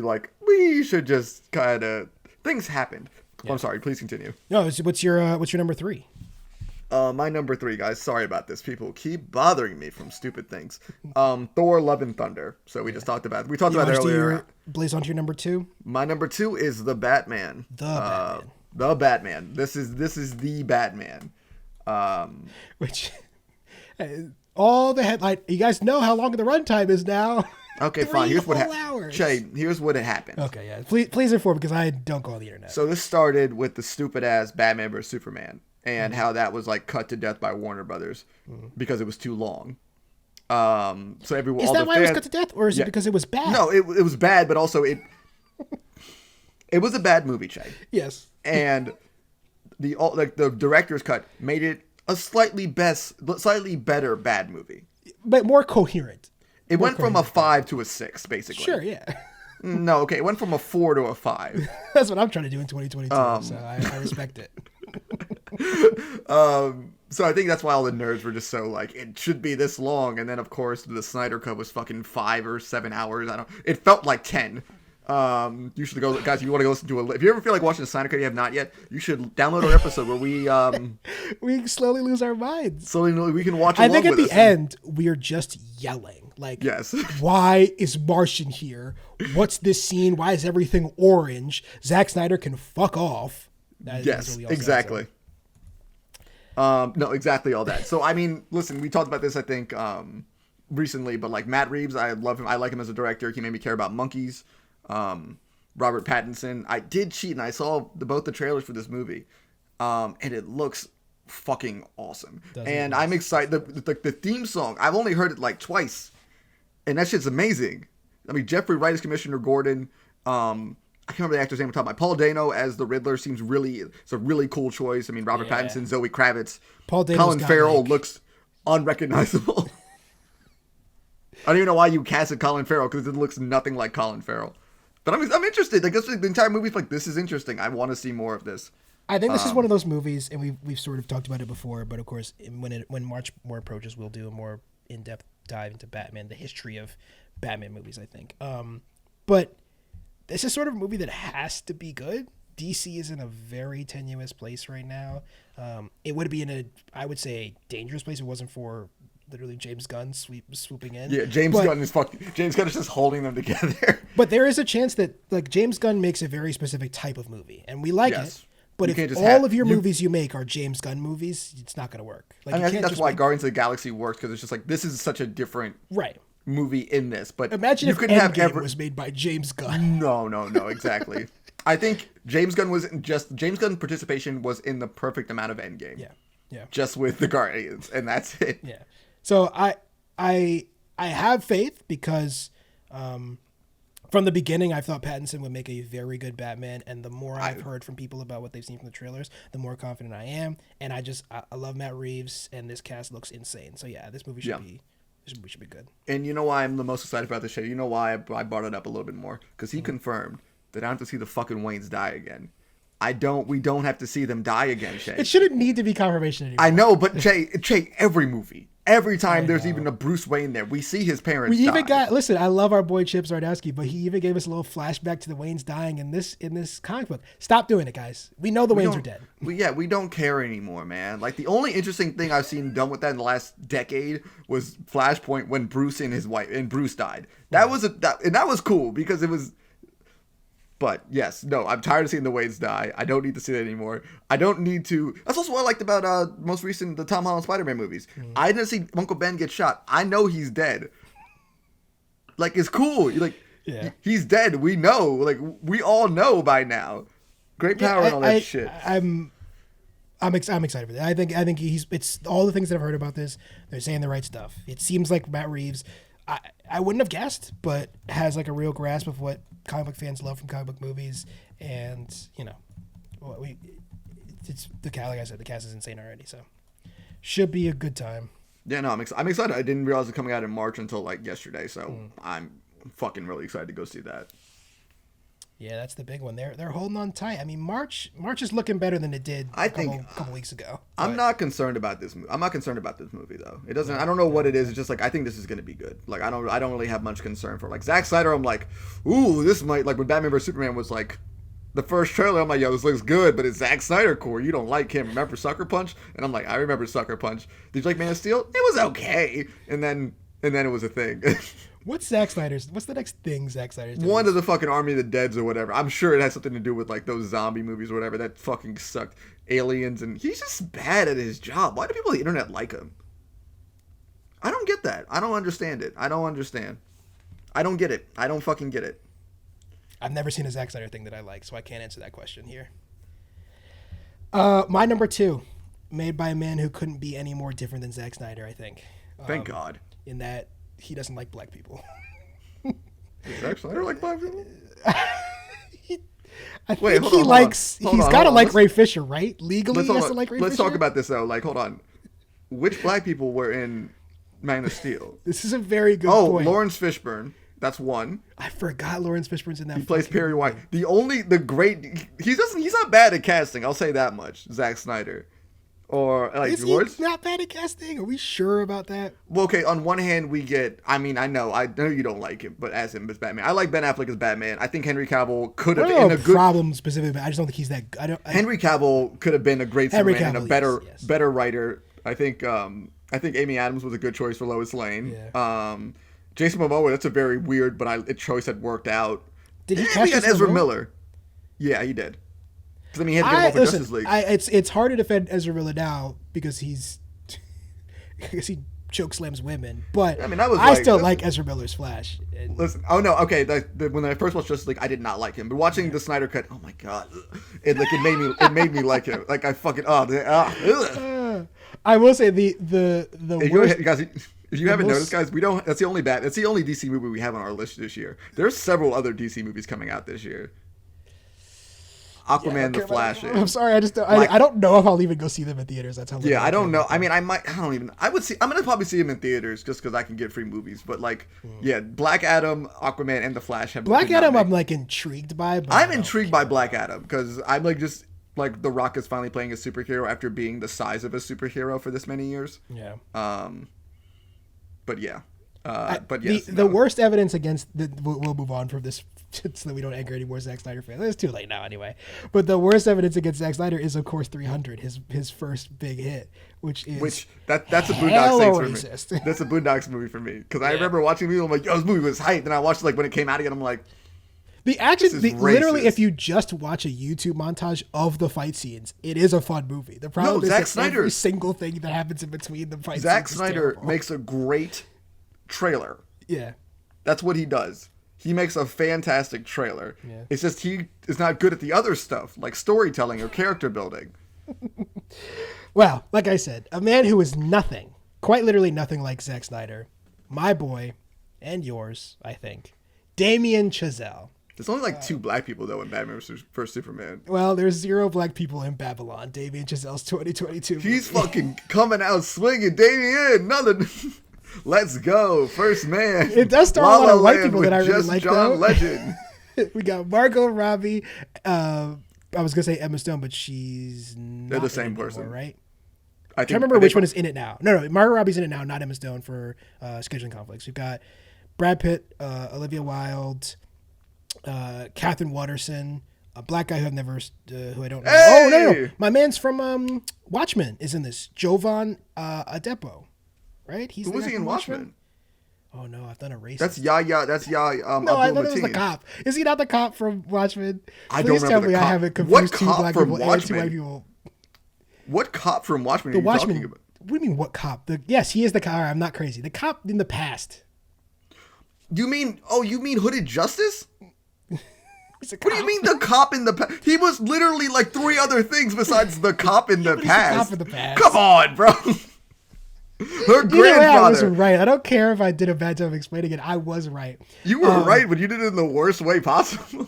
we should just kind of things happened. Yeah. I'm sorry. Please continue. No, what's your number 3? My number 3, guys. Sorry about this. People keep bothering me from stupid things. Thor: Love and Thunder. So we just talked about. We talked about it earlier. Blaze onto your number 2. My number 2 is the Batman. The Batman. This is the Batman. Which all the headline. You guys know how long the runtime is now. Okay, fine. Here's what happened. Che, here's what happened. Okay, yeah. Please inform because I don't go on the internet. So this started with the stupid ass Batman vs Superman. And how that was like cut to death by Warner Brothers because it was too long. So everyone is that why it was cut to death, or is it because it was bad? No, it was bad, but also it was a bad movie, Che. Yes. And the director's cut made it a slightly better bad movie, but more coherent. It went from a 5 to a 6, basically. Sure, yeah. No, okay, it went from a 4 to a 5. That's what I'm trying to do in 2022. So I respect it. So I think that's why all the nerds were just so like, it should be this long, and then of course the Snyder Cut was fucking 5 or 7 hours. It felt like 10. You should go, guys. If you want to go listen to if you ever feel like watching the Snyder Cut, you have not yet. You should download our episode where we slowly lose our minds. So we can watch. I think at the end we are just yelling like, yes. Why is Martian here? What's this scene? Why is everything orange? Zack Snyder can fuck off. Yes, exactly. No, exactly all that. So, I mean, listen, we talked about this, I think, recently, but like Matt Reeves, I love him. I like him as a director. He made me care about monkeys. Robert Pattinson. I did cheat and I saw both the trailers for this movie. And it looks fucking awesome. And I'm excited. The theme song, I've only heard it like twice. And that shit's amazing. I mean, Jeffrey Wright as Commissioner Gordon. I can't remember the actor's name on top. Paul Dano as the Riddler it's a really cool choice. I mean, Robert Pattinson, Zoe Kravitz. Colin Farrell looks unrecognizable. I don't even know why you casted Colin Farrell because it looks nothing like Colin Farrell. But I'm interested. I guess the entire movie's like, this is interesting. I want to see more of this. I think this is one of those movies, and we've sort of talked about it before, but of course, when March more approaches, we'll do a more in-depth dive into Batman, the history of Batman movies, I think. But this is sort of a movie that has to be good. DC is in a very tenuous place right now. It would be I would say, a dangerous place if it wasn't for literally James Gunn swooping in. Yeah, James Gunn is just holding them together. But there is a chance that like James Gunn makes a very specific type of movie, and we like it. But if all of your movies you make are James Gunn movies, it's not going to work. Like, I think that's why Guardians of the Galaxy works, because it's just like, this is such a different movie in this. But imagine if Endgame was made by James Gunn. No, exactly. I think James Gunn participation was in the perfect amount of Endgame. Yeah. Just with the Guardians, and that's it. Yeah. So I have faith because from the beginning, I thought Pattinson would make a very good Batman, and the more I've heard from people about what they've seen from the trailers, the more confident I am. And I love Matt Reeves, and this cast looks insane. So yeah, this movie should be good. And you know why I'm the most excited about this show? You know why I brought it up a little bit more? Because he confirmed that I don't have to see the fucking Waynes die again. We don't have to see them die again, Che. It shouldn't need to be confirmation anymore. I know, but Che, every movie. Every time there's even a Bruce Wayne there, we see his parents die. Listen, I love our boy Chip Zdarsky, but he even gave us a little flashback to the Waynes dying in this comic book. Stop doing it, guys. We know the Waynes are dead. We don't care anymore, man. Like, the only interesting thing I've seen done with that in the last decade was Flashpoint when Bruce and his wife and Bruce died. That was cool because it was. But yes, no, I'm tired of seeing the Waynes die. I don't need to see that anymore. I don't need to. That's also what I liked about the Tom Holland Spider-Man movies. I didn't see Uncle Ben get shot. I know he's dead. Like, it's cool. He's dead. We know. Like, we all know by now. Great power and all that shit. I'm excited for that. I think it's all the things that I've heard about this. They're saying the right stuff. It seems like Matt Reeves, I wouldn't have guessed, but has like a real grasp of what comic book fans love from comic book movies, and it's like I said, the cast is insane already, so should be a good time. Yeah, no, I'm excited. I didn't realize it coming out in March until like yesterday, so I'm fucking really excited to go see that. Yeah, that's the big one. They're holding on tight. I mean, March is looking better than it did a couple weeks ago. I'm not concerned about this movie. I'm not concerned about this movie though. It doesn't. I don't know what it is. It's just like I think this is gonna be good. Like I don't really have much concern for. Like Zack Snyder, I'm like, ooh, this might like when Batman vs Superman was like the first trailer. I'm like, yo, this looks good, but it's Zack Snyder, Corey. You don't like him. Remember Sucker Punch? And I'm like, I remember Sucker Punch. Did you like Man of Steel? It was okay. And then it was a thing. What's the next thing Zack Snyder's doing? One of the fucking Army of the Deads or whatever. I'm sure it has something to do with like those zombie movies or whatever. That fucking sucked. Aliens, and he's just bad at his job. Why do people on the internet like him? I don't get that. I don't understand it. I don't understand. I don't get it. I don't fucking get it. I've never seen a Zack Snyder thing that I like, so I can't answer that question here. My number 2, made by a man who couldn't be any more different than Zack Snyder, I think. Thank God. In that he doesn't like black people. Does Zack Snyder like black people? I think he likes. He's got to like Ray Fisher, right? Legally, he has to like Ray Fisher. Let's talk about this though. Like, hold on. Which black people were in Man of Steel? This is a very good point. Oh, Lawrence Fishburne. That's one. I forgot Lawrence Fishburne's in that. He plays Perry White. He's not bad at casting. I'll say that much. Zack Snyder. Or like is he not bad at casting? Are we sure about that? Well, okay. On one hand, we get. I mean, I know you don't like him, but as him as Batman, I like Ben Affleck as Batman. I think Henry Cavill could have been a good problem specifically. I just don't think he's that. Henry Cavill could have been a great Superman and a better writer. I think Amy Adams was a good choice for Lois Lane. Yeah. Jason Momoa, that's a very weird, but a choice that worked out. Did he cast Ezra Miller? Yeah, he did. I mean, he had to go for Justice League. It's hard to defend Ezra Miller now because he choke slams women. But I mean, I still like Ezra Miller's Flash. Listen, okay. When I first watched Justice League, I did not like him. But watching the Snyder cut, oh my god, it made me like him. Like I fucking I will say the worst. Guys, if you haven't noticed, guys, we don't. That's the only DC movie we have on our list this year. There's several other DC movies coming out this year. Aquaman, The Flash. I'm sorry, I don't know if I'll even go see them in theaters. That's how. Yeah, I don't know. I mean, I don't even. I'm gonna probably see them in theaters just because I can get free movies. But like, yeah, Black Adam, Aquaman, and The Flash have. Black Adam, I'm like intrigued by. I'm intrigued by Black Adam because I'm like just like The Rock is finally playing a superhero after being the size of a superhero for this many years. Yeah. But yeah. But yes, the worst evidence against we'll move on from this so that we don't anger any more Zack Snyder fans. It's too late now anyway. But the worst evidence against Zack Snyder is of course 300, his first big hit, that's a Boondocks thing for me. That's a Boondocks movie for me because I remember watching the movie. I'm like, yo, this movie was hyped. Then I watched it like when it came out again. I'm like, literally, if you just watch a YouTube montage of the fight scenes, it is a fun movie. The problem is that every single thing that happens in between the fight Zack scenes Snyder makes a great trailer. Yeah. That's what he does. He makes a fantastic trailer. Yeah. It's just he is not good at the other stuff, like storytelling or character building. Well, like I said, a man who is nothing, quite literally nothing like Zack Snyder, my boy, and yours, I think, Damien Chazelle. There's only like 2 black people, though, in Batman vs. Superman. Well, there's 0 black people in Babylon. Damien Chazelle's 2022 movie. He's fucking coming out swinging. Damien, nothing... Let's go, first man. It does star a lot of white people that I really like, John though. Legend. We got Margot Robbie. I was gonna say Emma Stone, but she's not. They're the same person, anymore, right? I can't remember which one is in it now. No, Margot Robbie's in it now, not Emma Stone for scheduling conflicts. We've got Brad Pitt, Olivia Wilde, Catherine Watterson, a black guy who I don't know. Hey! Oh no, my man's from Watchmen is in this. Jovan Adepo. Right? Who was he in Watchmen? Oh no, I've done a racist. That's Yahya. No, I thought it was the cop. Is he not the cop from Watchmen? I don't remember. Please tell me I haven't confused 2 black people and 2 white people. What cop from Watchmen are you talking about? What do you mean, what cop? Yes, he is the cop. I'm not crazy. The cop in the past. You mean Hooded Justice? What do you mean the cop in the past? He was literally like 3 other things besides the cop in the past. Come on, bro. Her grandfather. I was right. I don't care if I did a bad job explaining it. I was right. You were right, but you did it in the worst way possible.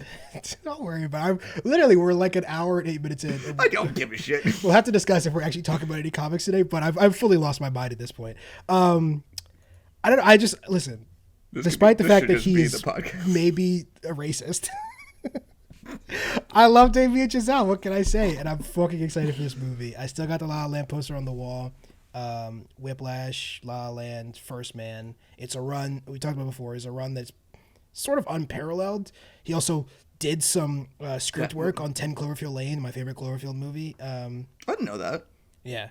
Don't worry about it. We're like an hour and 8 minutes in. I don't give a shit. We'll have to discuss if we're actually talking about any comics today, but I've fully lost my mind at this point. I don't know. I just, listen, despite the fact that he is maybe a racist, I love Damien Chazelle. What can I say? And I'm fucking excited for this movie. I still got the La La Land poster on the wall. Whiplash, La La Land, First Man. It's a run we talked about before. Is a run that's sort of unparalleled. He also did some script work on 10 Cloverfield Lane, my favorite Cloverfield movie. I didn't know that. Yeah.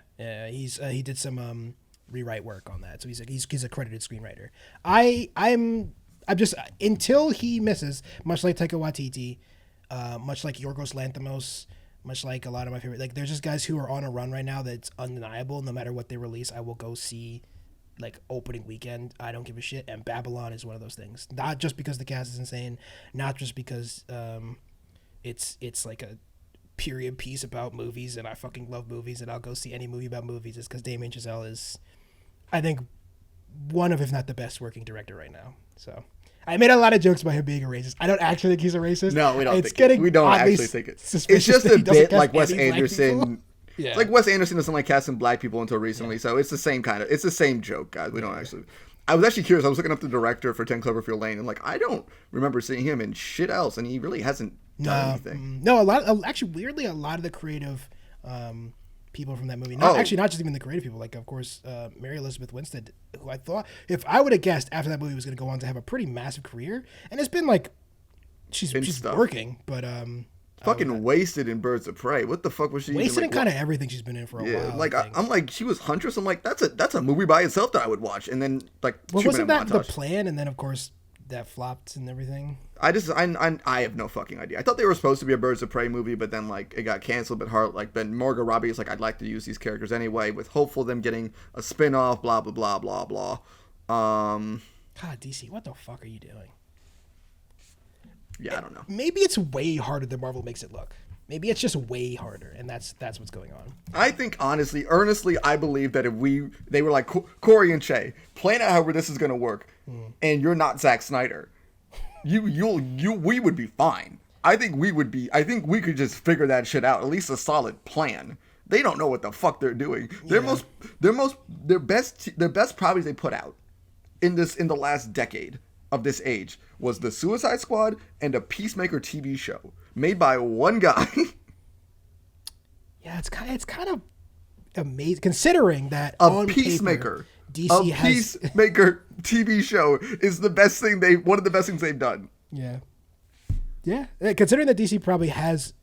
He did some rewrite work on that, so he's a credited screenwriter. I'm just until he misses, much like Taika Waititi, much like Yorgos Lanthimos, much like a lot of my favorite, like there's just guys who are on a run right now that's undeniable. No matter what they release, I will go see. Like opening weekend, I don't give a shit. And Babylon is one of those things. Not just because the cast is insane, not just because it's like a period piece about movies, and I fucking love movies, and I'll go see any movie about movies. It's because Damien Chazelle is, I think, one of, if not the best working director right now. So I made a lot of jokes about him being a racist. I don't actually think he's a racist. No, we don't. We don't actually think it. It's just a bit like Wes Anderson. Yeah. It's like Wes Anderson doesn't like casting black people until recently, so it's the same it's the same joke, guys. We don't actually. I was actually curious. I was looking up the director for 10 Cloverfield Lane, and like I don't remember seeing him in shit else, and he really hasn't done anything. No, weirdly, a lot of the creative people from that movie. Not just even the creative people. Like, of course, Mary Elizabeth Winstead, who I thought, if I would have guessed after that movie was going to go on to have a pretty massive career, and it's been like she's working, but fucking wasted in Birds of Prey. What the fuck was she? Wasted in kind of everything she's been in for a while. Like I'm like she was Huntress. I'm like that's a movie by itself that I would watch. And then like wasn't that the plan? And then of course that flopped and everything. I have no fucking idea. I thought they were supposed to be a Birds of Prey movie, but then like it got canceled. But then Margot Robbie is like, I'd like to use these characters anyway, with hopeful them getting a spin-off. Blah blah blah blah blah. God, DC, what the fuck are you doing? Yeah, I don't know. Maybe it's way harder than Marvel makes it look. Maybe it's just way harder, and that's what's going on. I think earnestly, I believe that if they were like Cory and Che, plan out however this is going to work, and you're not Zack Snyder, we would be fine. I think we could just figure that shit out. At least a solid plan. They don't know what the fuck they're doing. Yeah. Their best properties they put out in the last decade of this age was the Suicide Squad and a Peacemaker TV show made by one guy. Yeah, it's kind of amazing considering that Peacemaker TV show is one of the best things they've done. Yeah. Considering that DC probably has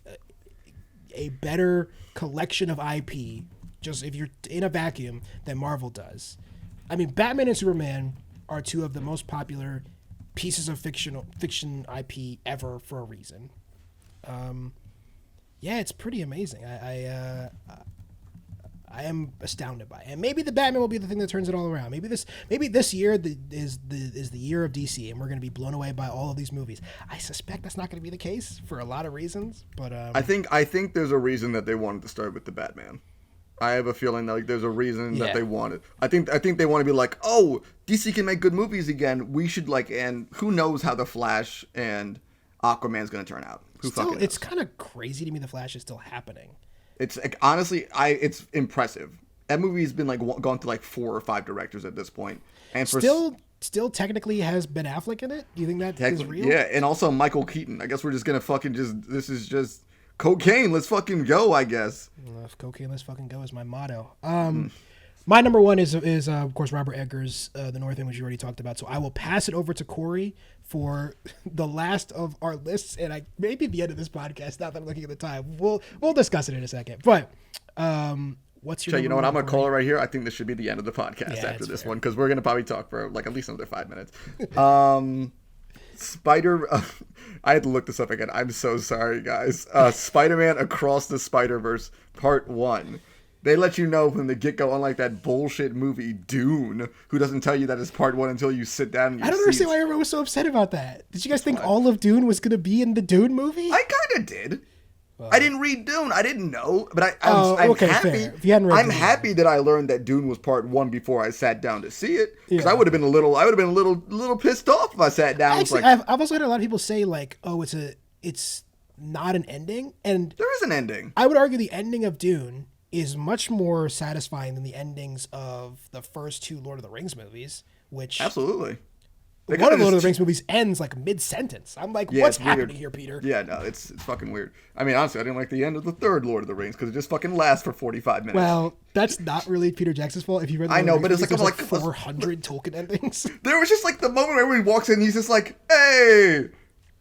a better collection of IP, just if you're in a vacuum, than Marvel does. I mean, Batman and Superman are two of the most popular pieces of fiction IP ever for a reason. It's pretty amazing. I am astounded by it. And maybe the Batman will be the thing that turns it all around. Maybe this year is the year of DC, and we're going to be blown away by all of these movies. I suspect that's not going to be the case for a lot of reasons, but I think there's a reason that they wanted to start with the Batman. I have a feeling that like there's a reason that they wanted. I think they want to be like, oh, DC can make good movies again. We should and who knows how the Flash and Aquaman's going to turn out? It's kind of crazy to me the Flash is still happening. It's like, honestly, it's impressive. That movie's been gone through 4 or 5 directors at this point, and still technically has Ben Affleck in it. Do you think that is real? Yeah, and also Michael Keaton. I guess we're just gonna this is just cocaine. Let's fucking go, I guess. Cocaine, let's fucking go is my motto. My number one is of course Robert Eggers' The Northman, which you already talked about. So I will pass it over to Corey for the last of our lists, and maybe the end of this podcast. Now that I'm looking at the time, we'll discuss it in a second. But what's your? You know what? I'm gonna call it right here. I think this should be the end of the podcast after this one, because we're gonna probably talk for at least another 5 minutes. I had to look this up again. I'm so sorry, guys. Spider-Man Across the Spider-Verse Part 1. They let you know from the get-go, unlike that bullshit movie Dune, who doesn't tell you that it's Part 1 until you sit down. I don't understand why everyone was so upset about that. Did you guys think all of Dune was going to be in the Dune movie? I kind of did. I didn't read Dune. I didn't know, but I'm happy. Fair. If you hadn't read Dune, happy that I learned that Dune was Part 1 before I sat down to see it. Because I would have been a little pissed off if I sat down. Actually, I've also had a lot of people say it's not an ending, and there is an ending. I would argue the ending of Dune is much more satisfying than the endings of the first 2 Lord of the Rings movies, which absolutely. One of the Lord of the Rings movies ends like mid-sentence. I'm like, what's happening here, Peter? Yeah, no, it's fucking weird. I mean, honestly, I didn't like the end of the third Lord of the Rings because it just fucking lasts for 45 minutes. Well, that's not really Peter Jackson's fault. If you read the I know, but it's movies, like 400 Tolkien endings. There was just like the moment where he walks in, he's just like, hey.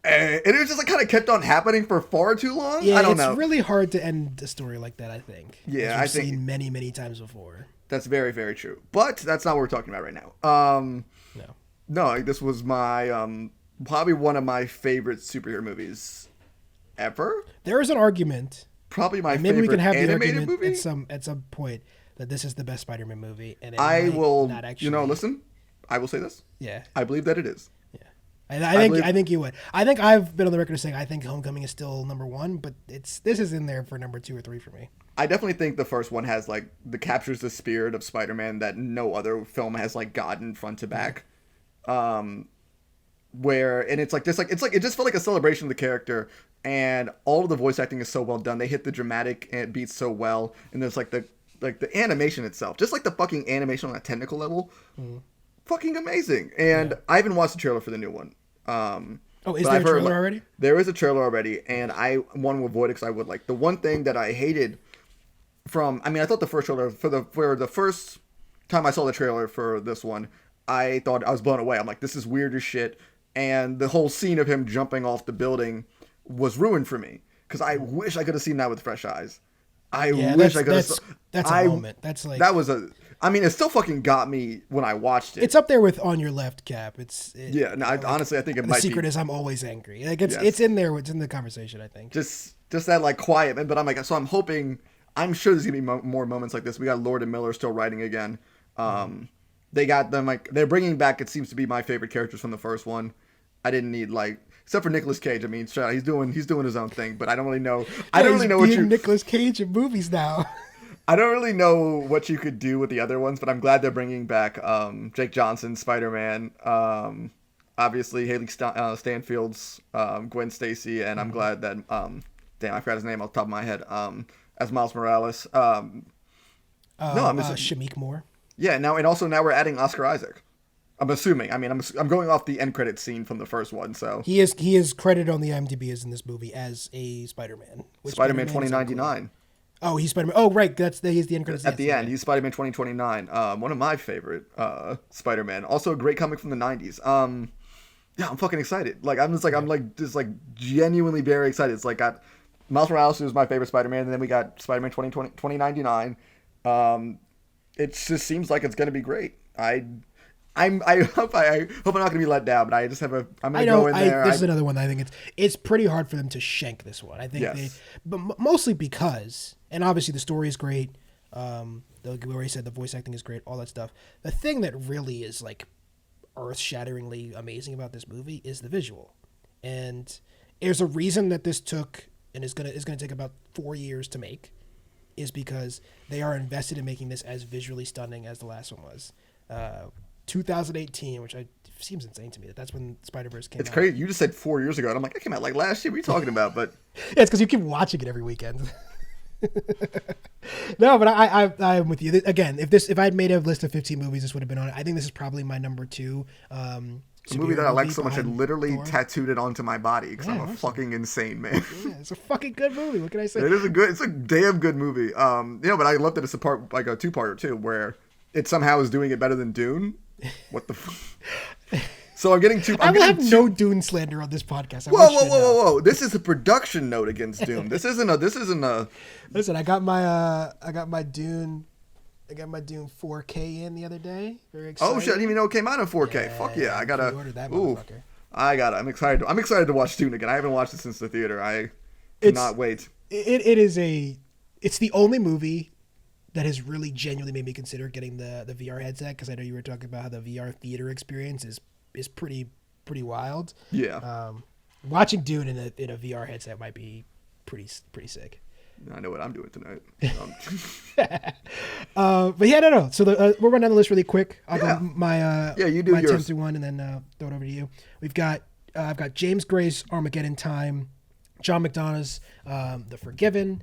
And it was just like kind of kept on happening for far too long. Yeah, I don't know. It's really hard to end a story like that, I think. Yeah, I've seen many, many times before. That's very, very true. But that's not what we're talking about right now. No, this was my probably one of my favorite superhero movies ever. There is an argument. Probably my maybe favorite we can have the animated argument movie at some point that this is the best Spider-Man movie, and I will not actually. Listen, I will say this. Yeah, I believe that it is. Yeah, I think you would. I think I've been on the record of saying I think Homecoming is still number one, but this is in there for number 2 or 3 for me. I definitely think the first one has like captures the spirit of Spider-Man that no other film has like gotten front to back. It's like it just felt like a celebration of the character, and all of the voice acting is so well done. They hit the dramatic beats so well, and there's like the animation itself, just like the fucking animation on a technical level, fucking amazing. And I haven't watched the trailer for the new one. Is there a trailer already? There is a trailer already, and I want to avoid it because I would like the one thing that I hated from. I mean, I thought the first trailer for the first time I saw the trailer for this one, I thought I was blown away. I'm like, this is weird as shit. And the whole scene of him jumping off the building was ruined for me because I wish I could have seen that with fresh eyes. I wish I could have. That's a moment. That's like that was a. I mean, it still fucking got me when I watched it. It's up there with On Your Left, Cap. Honestly, I think it might be. The secret is I'm always angry. Like it's in there. It's in the conversation. I think. Just that like quiet, but I'm like, so I'm hoping. I'm sure there's gonna be more moments like this. We got Lord and Miller still writing again. They got them like they're bringing back. It seems to be my favorite characters from the first one. I didn't need except for Nicolas Cage. I mean, he's doing his own thing, but I don't really know. I don't really know what Nicolas Cage in movies now. I don't really know what you could do with the other ones, but I'm glad they're bringing back Jake Johnson, Spider-Man, obviously Haley Stanfield's Gwen Stacy, and I'm glad that I forgot his name off the top of my head as Miles Morales. Shamik Moore. Yeah, now we're adding Oscar Isaac. I'm assuming. I mean, I'm going off the end credit scene from the first one, so he is credited on the IMDb as in this movie as a Spider-Man. Spider-Man 2099. Oh, he's Spider-Man. Oh, right. He's the end credits. At the end, he's Spider-Man 2029. One of my favorite Spider-Man. Also a great comic from the 90s. Yeah, I'm fucking excited. Like, I'm just genuinely very excited. It's like Miles Morales is my favorite Spider-Man, and then we got Spider-Man 2099. It just seems like it's going to be great. I hope I'm not going to be let down, but I just have I'm going to go in there. This is another one that I think it's pretty hard for them to shank this one. I think but mostly because, and obviously the story is great. We already said the voice acting is great, all that stuff. The thing that really is like earth-shatteringly amazing about this movie is the visual, and there's a reason that this took and is gonna take about 4 years to make, is because they are invested in making this as visually stunning as the last one was. 2018, which seems insane to me. That's when Spider-Verse came out. It's crazy. You just said 4 years ago, and I'm like, I came out like last year. What are you talking about? But yeah, it's because you keep watching it every weekend. No, but I'm with you. Again, if I had made a list of 15 movies, this would have been on it. I think this is probably my number 2. A movie that I like so much, I literally tattooed it onto my body because I'm a fucking insane man. Yeah, it's a fucking good movie. What can I say? It's a damn good movie. But I love that it's a two-parter too, where it somehow is doing it better than Dune. What the So I'm getting two. I will have no Dune slander on this podcast. Whoa! This is a production note against Dune. This isn't a. Listen, I got my Dune 4K in the other day. Very excited. Oh shit! I didn't even know it came out in 4K. Yeah, Fuck yeah! I gotta. Ordered that motherfucker. I got it. I'm excited. I'm excited to watch Dune again. I haven't watched it since the theater. I cannot wait. It's the only movie that has really genuinely made me consider getting the VR headset, because I know you were talking about how the VR theater experience is pretty wild. Yeah. Watching Dune in a VR headset might be pretty sick. I know what I'm doing tonight. But yeah, no. So we'll run down the list really quick. I'll go you do my yours. 10 through 1 and then throw it over to you. We've got I've got James Gray's Armageddon Time, John McDonough's The Forgiven,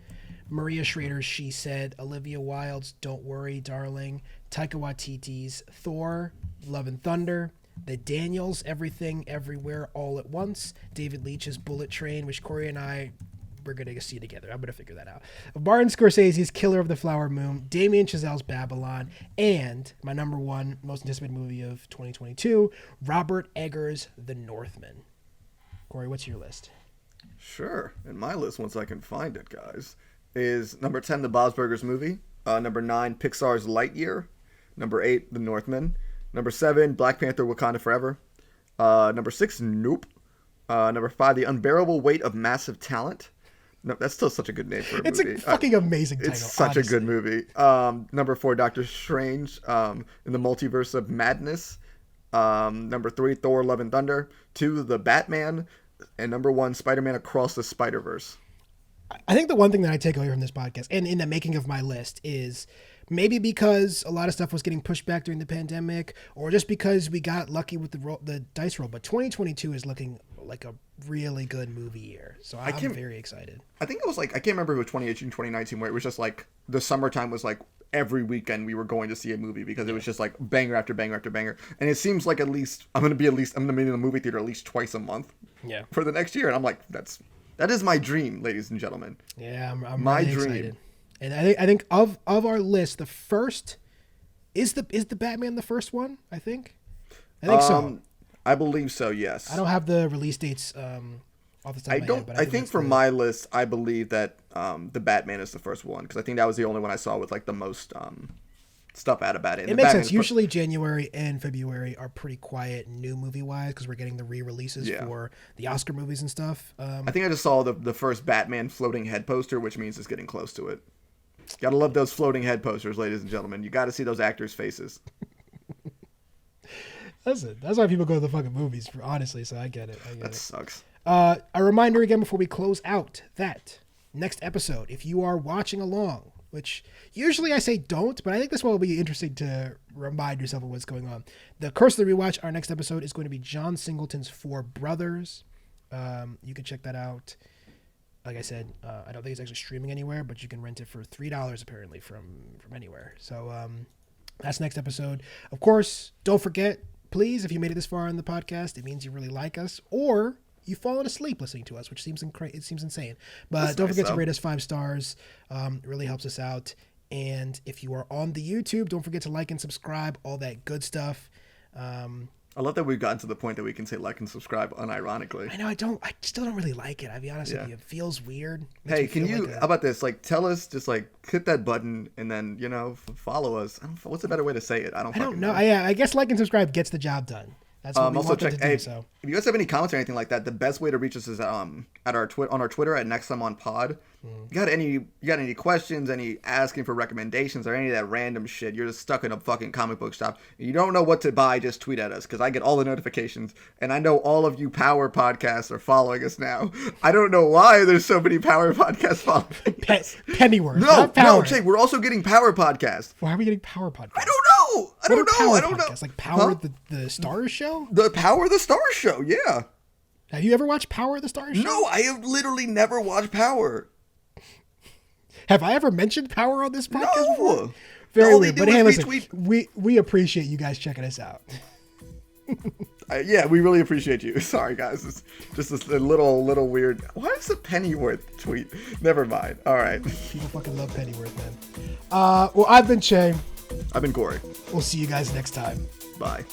Maria Schrader's She Said, Olivia Wilde's Don't Worry, Darling, Taika Waititi's Thor, Love and Thunder, The Daniels, Everything, Everywhere, All at Once. David Leitch's Bullet Train, which Corey and we're going to see together. I'm going to figure that out. Martin Scorsese's Killer of the Flower Moon, Damien Chazelle's Babylon, and my number one most anticipated movie of 2022, Robert Eggers' The Northman. Corey, what's your list? Sure. And my list, once I can find it, guys, is number 10, The Bob's Burgers Movie. Number 9, Pixar's Lightyear. Number 8, The Northman. Number 7, Black Panther: Wakanda Forever. Number 6, Nope. Number 5, The Unbearable Weight of Massive Talent. No, that's still such a good name for a movie. It's a fucking amazing title. It's such a good movie. Number 4, Doctor Strange in the Multiverse of Madness. Number 3, Thor: Love and Thunder. 2, The Batman. And number 1, Spider-Man Across the Spider-Verse. I think the one thing that I take away from this podcast and in the making of my list is maybe because a lot of stuff was getting pushed back during the pandemic, or just because we got lucky with the dice roll. But 2022 is looking like a really good movie year. So I'm very excited. I think it was like, I can't remember if it was 2018, 2019, where it was just like the summertime was like every weekend we were going to see a movie because it was just like banger after banger after banger. And it seems like I'm going to be in the movie theater at least twice a month for the next year. And I'm like, that is my dream, ladies and gentlemen. Yeah, I'm my really dream. Excited. And I think of our list, the first is the Batman the first one. I think so. I believe so. Yes. I don't have the release dates off the top of my head. But I think for my list, I believe that the Batman is the first one because I think that was the only one I saw with like the most stuff out about it. It makes sense. Usually January and February are pretty quiet new movie wise because we're getting the re-releases for the Oscar movies and stuff. I think I just saw the first Batman floating head poster, which means it's getting close to it. Gotta love those floating head posters, ladies and gentlemen. You gotta see those actors' faces. Listen, that's why people go to the fucking movies, honestly, so I get it. That sucks. A reminder again before we close out that next episode, if you are watching along, which usually I say don't, but I think this one will be interesting to remind yourself of what's going on. The Curse of the Rewatch, our next episode is going to be John Singleton's Four Brothers. You can check that out. Like I said, I don't think it's actually streaming anywhere, but you can rent it for $3 apparently from anywhere. So that's next episode. Of course, don't forget, please, if you made it this far in the podcast, it means you really like us, or you've fallen asleep listening to us, which seems insane. But that's don't forget to rate us 5 stars. It really helps us out. And if you are on the YouTube, don't forget to like and subscribe, all that good stuff. I love that we've gotten to the point that we can say like and subscribe unironically. I know, I still don't really like it. I'll be honest with you. It feels weird. Hey, can you, how about this? Like, tell us, just like, hit that button and then, follow us. What's a better way to say it? I don't know. I guess like and subscribe gets the job done. That's what we also want them to do, so. If you guys have any comments or anything like that, the best way to reach us is on our Twitter at Next Time on Pod. You got any questions, any asking for recommendations, or any of that random shit? You're just stuck in a fucking comic book shop and you don't know what to buy. Just tweet at us because I get all the notifications, and I know all of you Power podcasts are following us now. I don't know why there's so many Power podcasts following us. Pennyworth. No, Jay, we're also getting Power podcasts. Why are we getting Power podcasts? I don't know. Like Power the Stars Show? The Power the Stars Show, yeah. Have you ever watched Power the Stars Show? No, I have literally never watched Power. Have I ever mentioned Power on this podcast No. before? Very weird. But hey, listen, we appreciate you guys checking us out. Yeah, we really appreciate you. Sorry, guys. It's just a little weird. Why is a Pennyworth tweet? Never mind. All right. People fucking love Pennyworth, man. Well, I've been Che. I've been Corey. We'll see you guys next time. Bye.